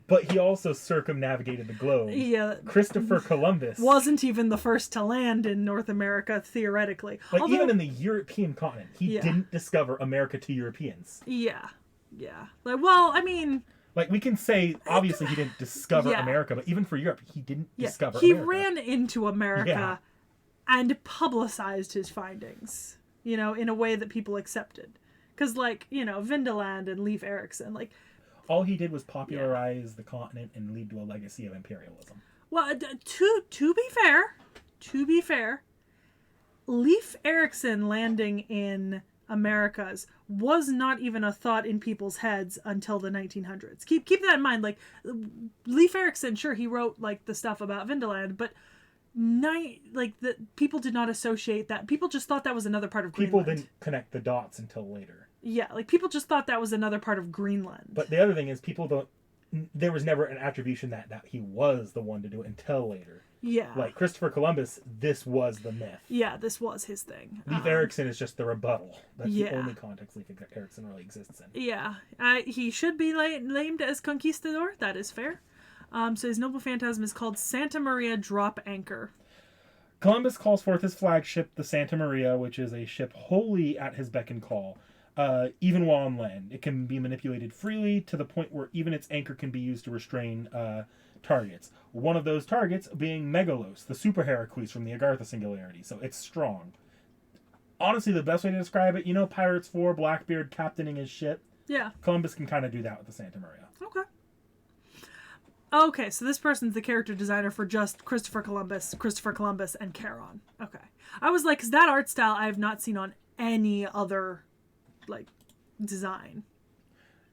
But he also circumnavigated the globe. Yeah. Christopher Columbus wasn't even the first to land in North America, theoretically. Like, even in the European continent, he didn't discover America to Europeans. Yeah. Yeah. Like, well, I mean... Like, we can say, obviously, he didn't discover America, but even for Europe, he didn't discover America. He ran into America and publicized his findings, you know, in a way that people accepted. Because, like, you know, Vindeland and Leif Erikson, like... All he did was popularize the continent and lead to a legacy of imperialism. Well, to be fair, Leif Erikson landing in Americas was not even a thought in people's heads until the 1900s. Keep that in mind. Like, Leif Erikson, sure, he wrote like the stuff about Vindeland, but people did not associate that. People just thought that was another part of Greenland. People didn't connect the dots until later. Yeah, like people just thought that was another part of Greenland. But the other thing is, there was never an attribution that he was the one to do it until later. Yeah. Like Christopher Columbus, this was the myth. Yeah, this was his thing. Leif Erikson is just the rebuttal. That's the only context Leif Erikson really exists in. Yeah. He should be named as Conquistador. That is fair. So his noble phantasm is called Santa Maria Drop Anchor. Columbus calls forth his flagship, the Santa Maria, which is a ship wholly at his beck and call. Even while on land, it can be manipulated freely to the point where even its anchor can be used to restrain targets. One of those targets being Megalos, the Super Heracles from the Agartha Singularity. So it's strong. Honestly, the best way to describe it, you know, Pirates 4, Blackbeard captaining his ship. Yeah. Columbus can kind of do that with the Santa Maria. Okay, so this person's the character designer for just Christopher Columbus, and Charon. Okay. I was like, because that art style I have not seen on any other like design.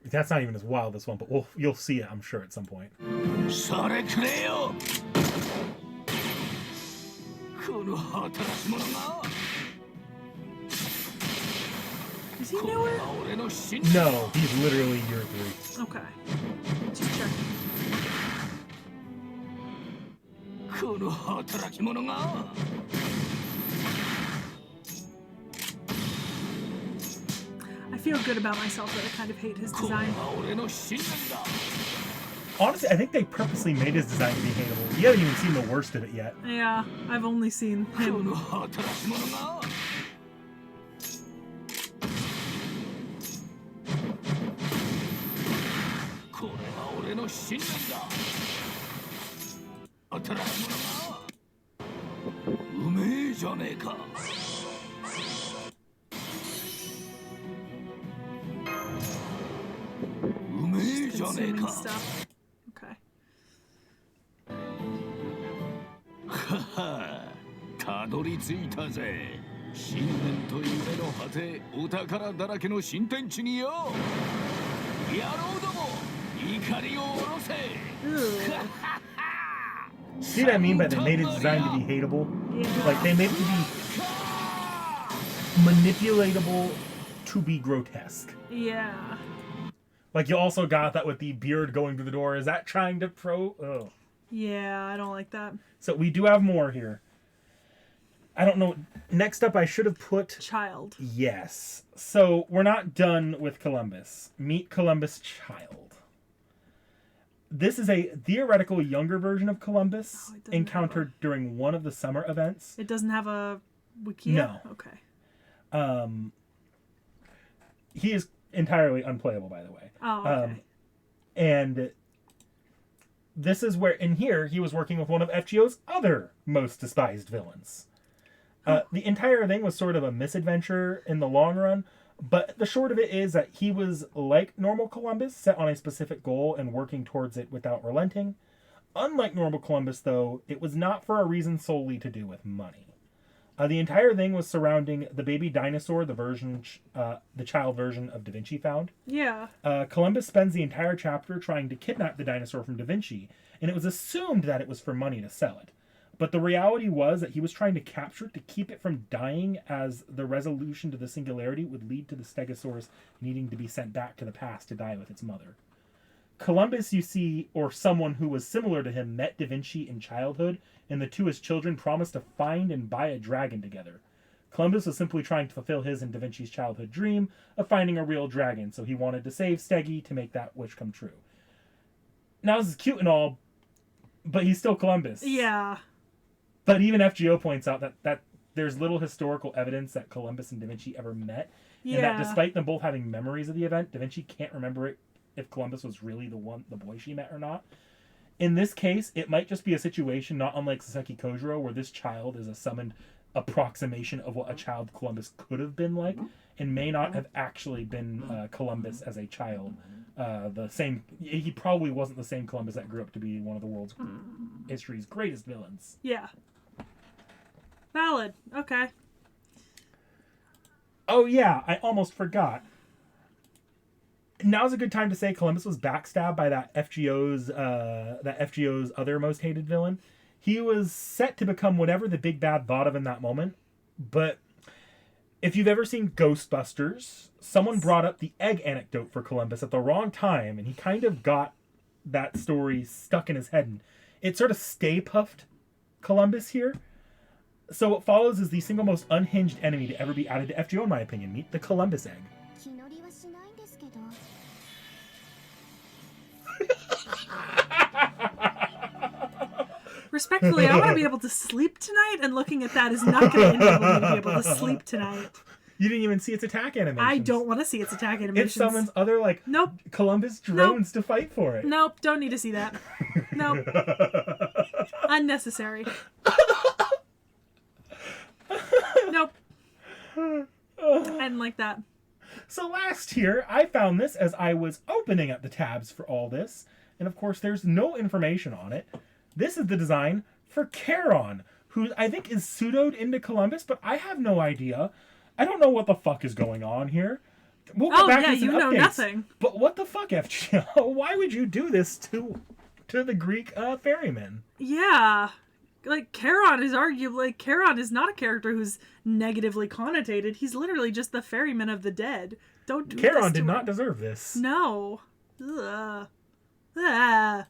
That's not even as wild as one, but you'll see it, I'm sure, at some point. Is he newer? No, he's literally year 3. Okay. Just checking. I feel good about myself that I kind of hate his design. Honestly, I think they purposely made his design to be hateable. You haven't even seen the worst of it yet. Yeah, I've only seen him. assuming stuff. Okay. たどり着いたぜ。信念と夢の果て、お宝だらけの新天地によ。野郎ども、怒りを下ろせ。 See what I mean by they made it designed to be hateable? Yeah. Like, they made it to be manipulatable to be grotesque. Yeah. Like, you also got that with the beard going through the door. Is that trying to Oh. Yeah, I don't like that. So we do have more here. I don't know. Next up, I should have put... Child. Yes. So, we're not done with Columbus. Meet Columbus' child. This is a theoretical younger version of Columbus encountered during one of the summer events. It doesn't have a wiki? No. Okay. He is entirely unplayable, by the way. Oh, okay. And this is where, in here, he was working with one of FGO's other most despised villains. The entire thing was sort of a misadventure in the long run, but the short of it is that he was like normal Columbus, set on a specific goal and working towards it without relenting. Unlike normal Columbus, though, it was not for a reason solely to do with money. The entire thing was surrounding the baby dinosaur, the child version of Da Vinci found. Yeah. Columbus spends the entire chapter trying to kidnap the dinosaur from Da Vinci, and it was assumed that it was for money to sell it. But the reality was that he was trying to capture it to keep it from dying, as the resolution to the singularity would lead to the Stegosaurus needing to be sent back to the past to die with its mother. Columbus, you see, or someone who was similar to him, met Da Vinci in childhood, and the two as children promised to find and buy a dragon together. Columbus was simply trying to fulfill his and Da Vinci's childhood dream of finding a real dragon, so he wanted to save Sekhie to make that wish come true. Now, this is cute and all, but he's still Columbus. Yeah. But even FGO points out that there's little historical evidence that Columbus and Da Vinci ever met. Yeah. And that despite them both having memories of the event, Da Vinci can't remember it if Columbus was really the boy she met or not. In this case, it might just be a situation not unlike Sekhie Kojiro, where this child is a summoned approximation of what a child Columbus could have been like, and may not have actually been Columbus as a child. He probably wasn't the same Columbus that grew up to be one of the world's history's greatest villains. Yeah. Valid. Okay. Oh yeah, I almost forgot. Now's a good time to say Columbus was backstabbed by that FGO's other most hated villain. He was set to become whatever the big bad thought of in that moment, but if you've ever seen Ghostbusters, someone brought up the egg anecdote for Columbus at the wrong time, and he kind of got that story stuck in his head, and it sort of stay puffed Columbus here. So what follows is the single most unhinged enemy to ever be added to FGO, in my opinion. Meet the Columbus egg. Respectfully, I want to be able to sleep tonight, and looking at that is not going to enable me to be able to sleep tonight. You didn't even see its attack animation. I don't want to see its attack animations. It summons other, nope. Columbus drones to fight for it. Nope, don't need to see that. Nope. Unnecessary. Nope. I didn't like that. So last year, I found this as I was opening up the tabs for all this, and of course there's no information on it. This is the design for Charon, who I think is pseudoed into Columbus, but I have no idea. I don't know what the fuck is going on here. We'll get back to this in know updates, nothing. But what the fuck, FGO? Why would you do this to the Greek ferryman? Yeah. Charon is Charon is not a character who's negatively connotated. He's literally just the ferryman of the dead. Don't do this to Charon did him. not deserve this. No. Ugh. Ugh.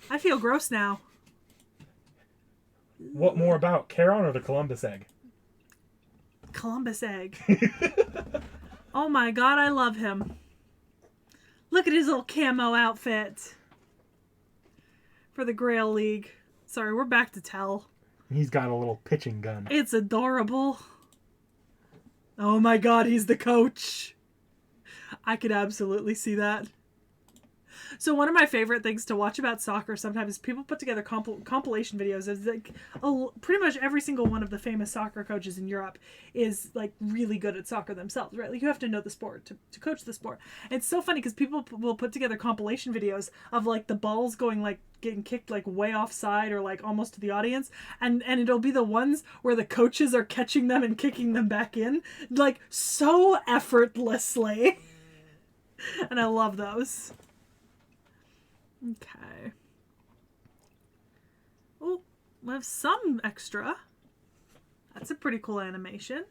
I feel gross now. What more about Charon or the Columbus egg? Columbus egg. Oh my god, I love him. Look at his little camo outfit. For the Grail League. Sorry, we're back to T.H.E. He's got a little pitching gun. It's adorable. Oh my god, he's the coach. I could absolutely see that. So one of my favorite things to watch about soccer sometimes is people put together compilation videos. Of like pretty much every single one of the famous soccer coaches in Europe is like really good at soccer themselves, right? Like you have to know the sport to coach the sport. And it's so funny because people will put together compilation videos of like the balls going like getting kicked like way offside or like almost to the audience, and it'll be the ones where the coaches are catching them and kicking them back in like so effortlessly. And I love those. Okay. Oh, we have some extra. That's a pretty cool animation.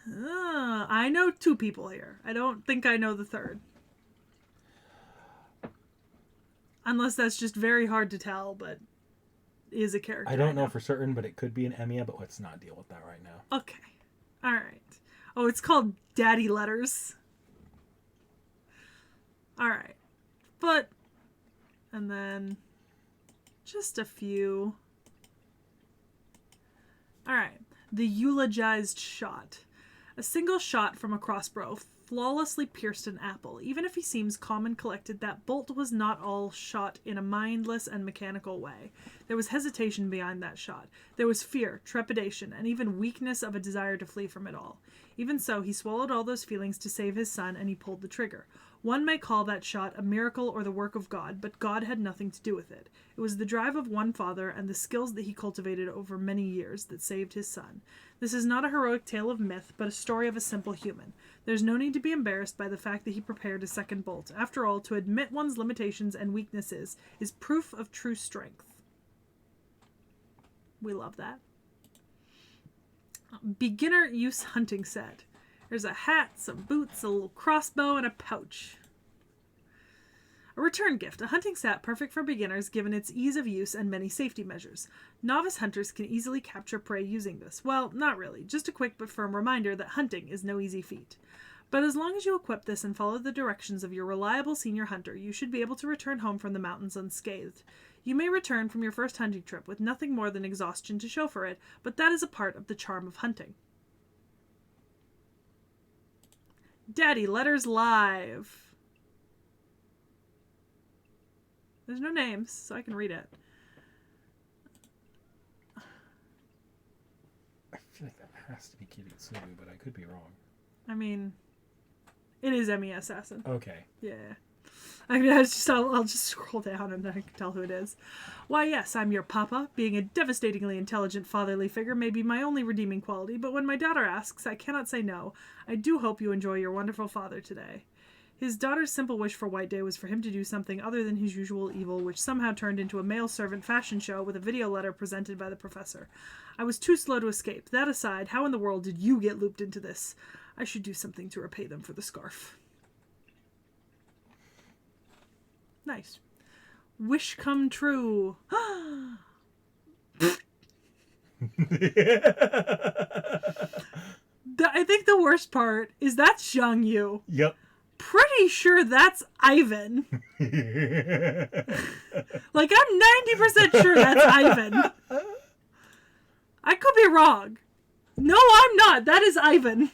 I know 2 people here. I don't think I know the third. Unless that's just very hard to tell, but is a character. I don't know for certain, but it could be an Emiya, but let's not deal with that right now. Okay. All right. Oh, it's called Daddy Letters. All right. But, and then just a few. All right. The eulogized shot. A single shot from a crossbow flawlessly pierced an apple. Even if he seems calm and collected, that bolt was not all shot in a mindless and mechanical way. There was hesitation behind that shot. There was fear, trepidation, and even weakness of a desire to flee from it all. Even so, he swallowed all those feelings to save his son, and he pulled the trigger. One may call that shot a miracle or the work of God, but God had nothing to do with it. It was the drive of one father and the skills that he cultivated over many years that saved his son. This is not a heroic tale of myth, but a story of a simple human. There's no need to be embarrassed by the fact that he prepared a second bolt. After all, to admit one's limitations and weaknesses is proof of true strength. We love that. Beginner use hunting set. There's a hat, some boots, a little crossbow, and a pouch. A return gift, a hunting set perfect for beginners given its ease of use and many safety measures. Novice hunters can easily capture prey using this. Well, not really, just a quick but firm reminder that hunting is no easy feat. But as long as you equip this and follow the directions of your reliable senior hunter, you should be able to return home from the mountains unscathed. You may return from your first hunting trip with nothing more than exhaustion to show for it, but that is a part of the charm of hunting. Daddy Letters Live. There's no names, so I can read it. I feel like that has to be Kiritsuru, but I could be wrong. I mean, it is Emi Assassin. Okay. Yeah. I mean, I'll just scroll down and then I can tell who it is. Why, yes, I'm your papa. Being a devastatingly intelligent fatherly figure may be my only redeeming quality, but when my daughter asks, I cannot say no. I do hope you enjoy your wonderful father today. His daughter's simple wish for White Day was for him to do something other than his usual evil, which somehow turned into a male servant fashion show with a video letter presented by the professor. I was too slow to escape. That aside, how in the world did you get looped into this? I should do something to repay them for the scarf. Nice. Wish come true. I think the worst part is that's Zhang Yu. Yep. Pretty sure that's Ivan. Like, I'm 90% sure that's Ivan. I could be wrong. No, I'm not. That is Ivan.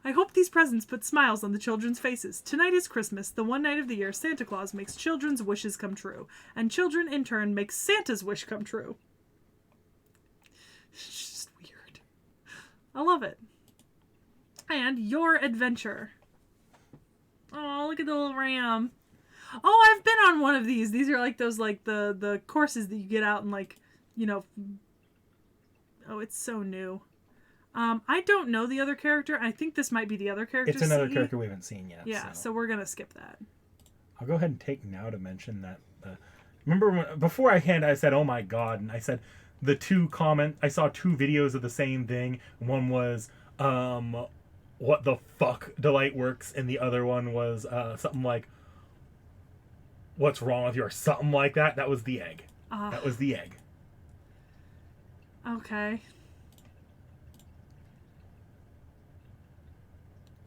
I hope these presents put smiles on the children's faces. Tonight is Christmas, the one night of the year Santa Claus makes children's wishes come true. And children, in turn, make Santa's wish come true. It's just weird. I love it. And Your Adventure. Oh, look at the little ram. Oh, I've been on one of these. These are like those, like, the courses that you get out and, like, you know. Oh, it's so new. I don't know the other character. I think this might be the other character. It's another character we haven't seen yet. Yeah, so we're going to skip that. I'll go ahead and take now to mention that. Remember when, before I said, oh my god, and I said the I saw 2 videos of the same thing. One was, what the fuck Delight Works, and the other one was something like, what's wrong with you, or something like that. That was the egg. That was the egg. Okay.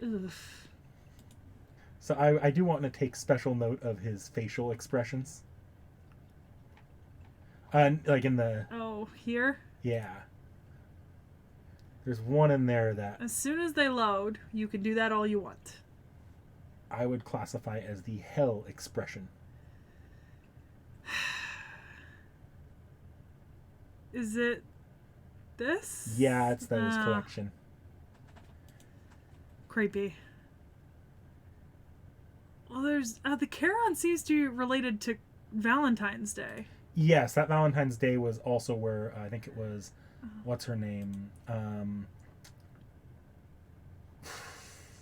Ugh. So I do want to take special note of his facial expressions. Like in the... Oh, here? Yeah. There's one in there that... As soon as they load, you can do that all you want. I would classify as the hell expression. Is it this? Yeah, it's those collection. Creepy. Well, there's the Charon seems to be related to Valentine's Day. Yes, that Valentine's Day was also where I think it was. What's her name?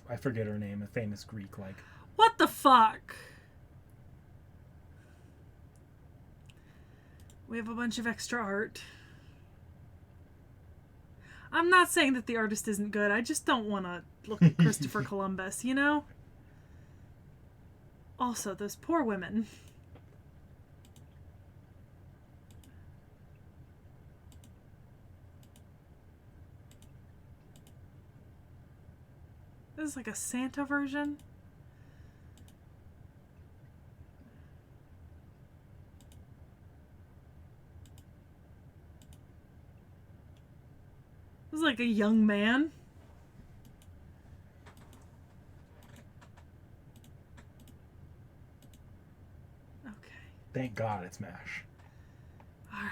I forget her name. A famous Greek, like. What the fuck? We have a bunch of extra art. I'm not saying that the artist isn't good. I just don't want to look at Christopher Columbus, you know? Also, those poor women. This is like a Santa version. This is like a young man. Okay. Thank God it's MASH. All right.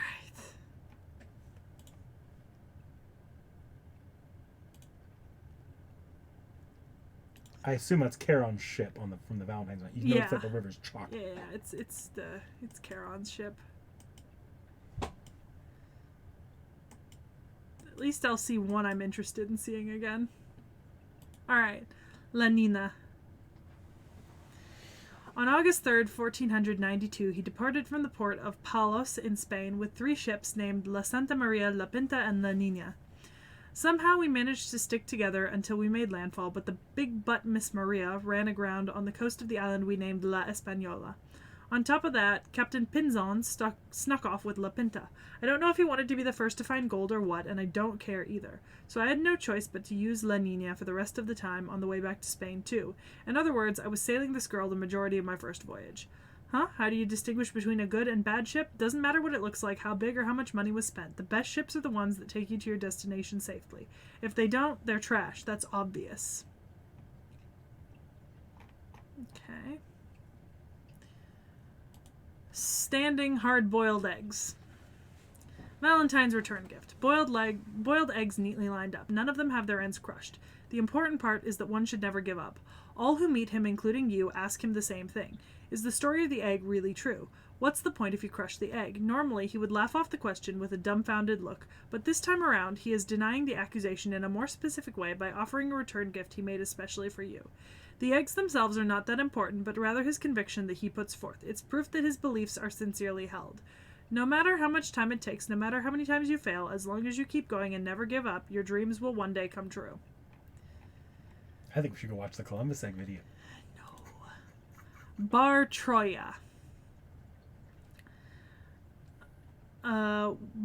I assume that's Charon's ship on the from the Valentine's night. You notice that the river's chalky. Yeah, it's Charon's ship. At least I'll see one I'm interested in seeing again. Alright. La Nina. On August 3rd, 1492, he departed from the port of Palos in Spain with 3 ships named La Santa Maria, La Pinta, and La Nina. Somehow we managed to stick together until we made landfall, but the big butt Miss Maria ran aground on the coast of the island we named La Española. On top of that, Captain Pinzon snuck off with La Pinta. I don't know if he wanted to be the first to find gold or what, and I don't care either. So I had no choice but to use La Nina for the rest of the time on the way back to Spain, too. In other words, I was sailing this girl the majority of my first voyage. Huh? How do you distinguish between a good and bad ship? Doesn't matter what it looks like, how big or how much money was spent. The best ships are the ones that take you to your destination safely. If they don't, they're trash. That's obvious. Okay. Standing hard-boiled eggs. Valentine's return gift. Boiled eggs neatly lined up. None of them have their ends crushed. The important part is that one should never give up. All who meet him, including you, ask him the same thing. Is the story of the egg really true? What's the point if you crush the egg? Normally, he would laugh off the question with a dumbfounded look, but this time around, he is denying the accusation in a more specific way by offering a return gift he made especially for you. The eggs themselves are not that important, but rather his conviction that he puts forth. It's proof that his beliefs are sincerely held. No matter how much time it takes, no matter how many times you fail, as long as you keep going and never give up, your dreams will one day come true. I think we should go watch the Columbus egg video. Bar Troya.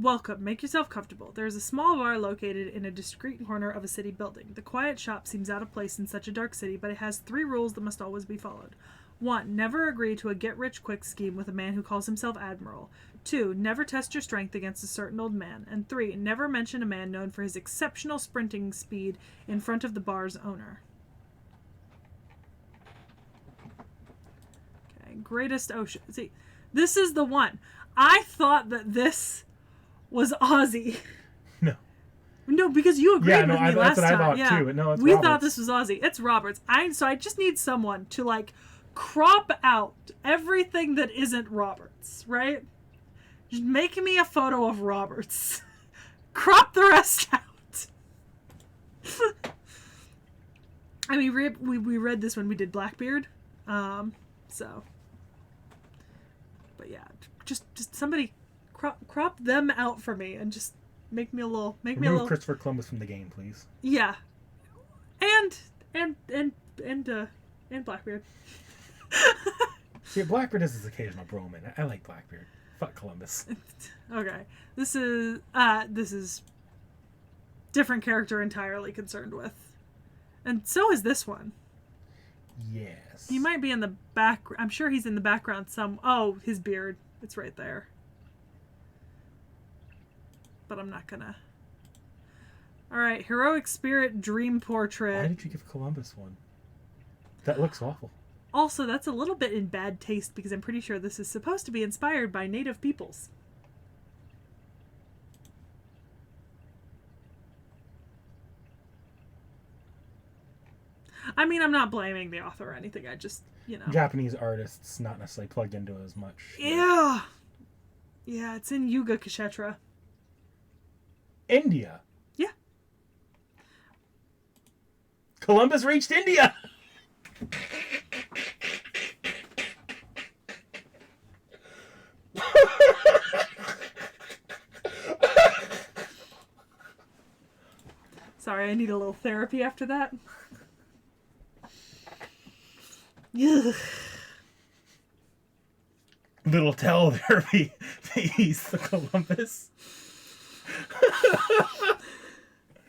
Welcome. Make yourself comfortable. There is a small bar located in a discreet corner of a city building. The quiet shop seems out of place in such a dark city, but it has 3 rules that must always be followed. 1. Never agree to a get-rich-quick scheme with a man who calls himself Admiral. 2. Never test your strength against a certain old man. And 3. Never mention a man known for his exceptional sprinting speed in front of the bar's owner. Greatest ocean. See, this is the one. I thought that this was Aussie. No, because you agreed with me last time. That's what I thought too. But no, it's we Roberts. thought this was Aussie. It's Roberts. So I just need someone to like crop out everything that isn't Roberts, right? Just make me a photo of Roberts. Crop the rest out. I mean, we read this when we did Blackbeard, so. But yeah, just somebody crop them out for me and just make me a little. Remove Christopher Columbus from the game, please. Yeah, and Blackbeard. See, Blackbeard is his occasional broman. I like Blackbeard. Fuck Columbus. Okay, this is different character entirely concerned with, and so is this one. Yes. He might be in the back. I'm sure he's in the background some. Oh, his beard. It's right there. But I'm not gonna. Alright, heroic spirit dream portrait. Why did you give Columbus one? That looks awful. Also, that's a little bit in bad taste because I'm pretty sure this is supposed to be inspired by native peoples. I mean, I'm not blaming the author or anything. I just, Japanese artists not necessarily plugged into it as much. Yeah. Yeah, it's in Yuga Kshetra. India. Yeah. Columbus reached India! Sorry, I need a little therapy after that. Ugh. Little therapy. He's the Columbus.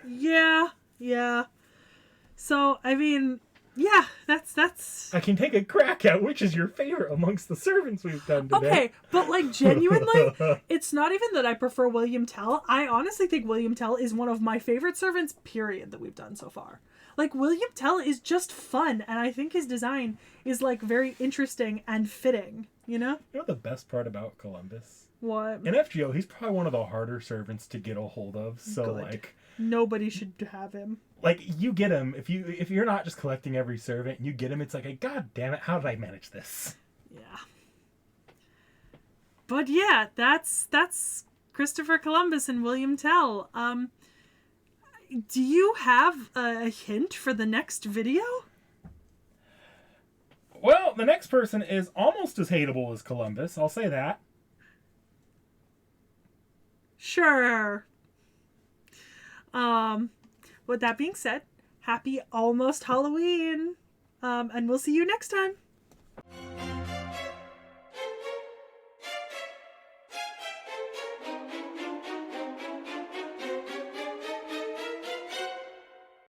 Yeah. So, I mean, yeah, that's... I can take a crack at which is your favorite amongst the servants we've done today. Okay, but like genuinely, it's not even that I prefer William Tell. I honestly think William Tell is one of my favorite servants, period, that we've done so far. Like, William Tell is just fun, and I think his design is, like, very interesting and fitting, you know? You know the best part about Columbus? What? In FGO, he's probably one of the harder servants to get a hold of. So, Good. like... Nobody should have him. Like, you get him, if you're not just collecting every servant, you get him, it's like, God damn it, how did I manage this? Yeah. But yeah, that's Christopher Columbus and William Tell. Do you have a hint for the next video? Well, the next person is almost as hateable as Columbus, I'll say that. Sure. With that being said, happy almost Halloween. And we'll see you next time.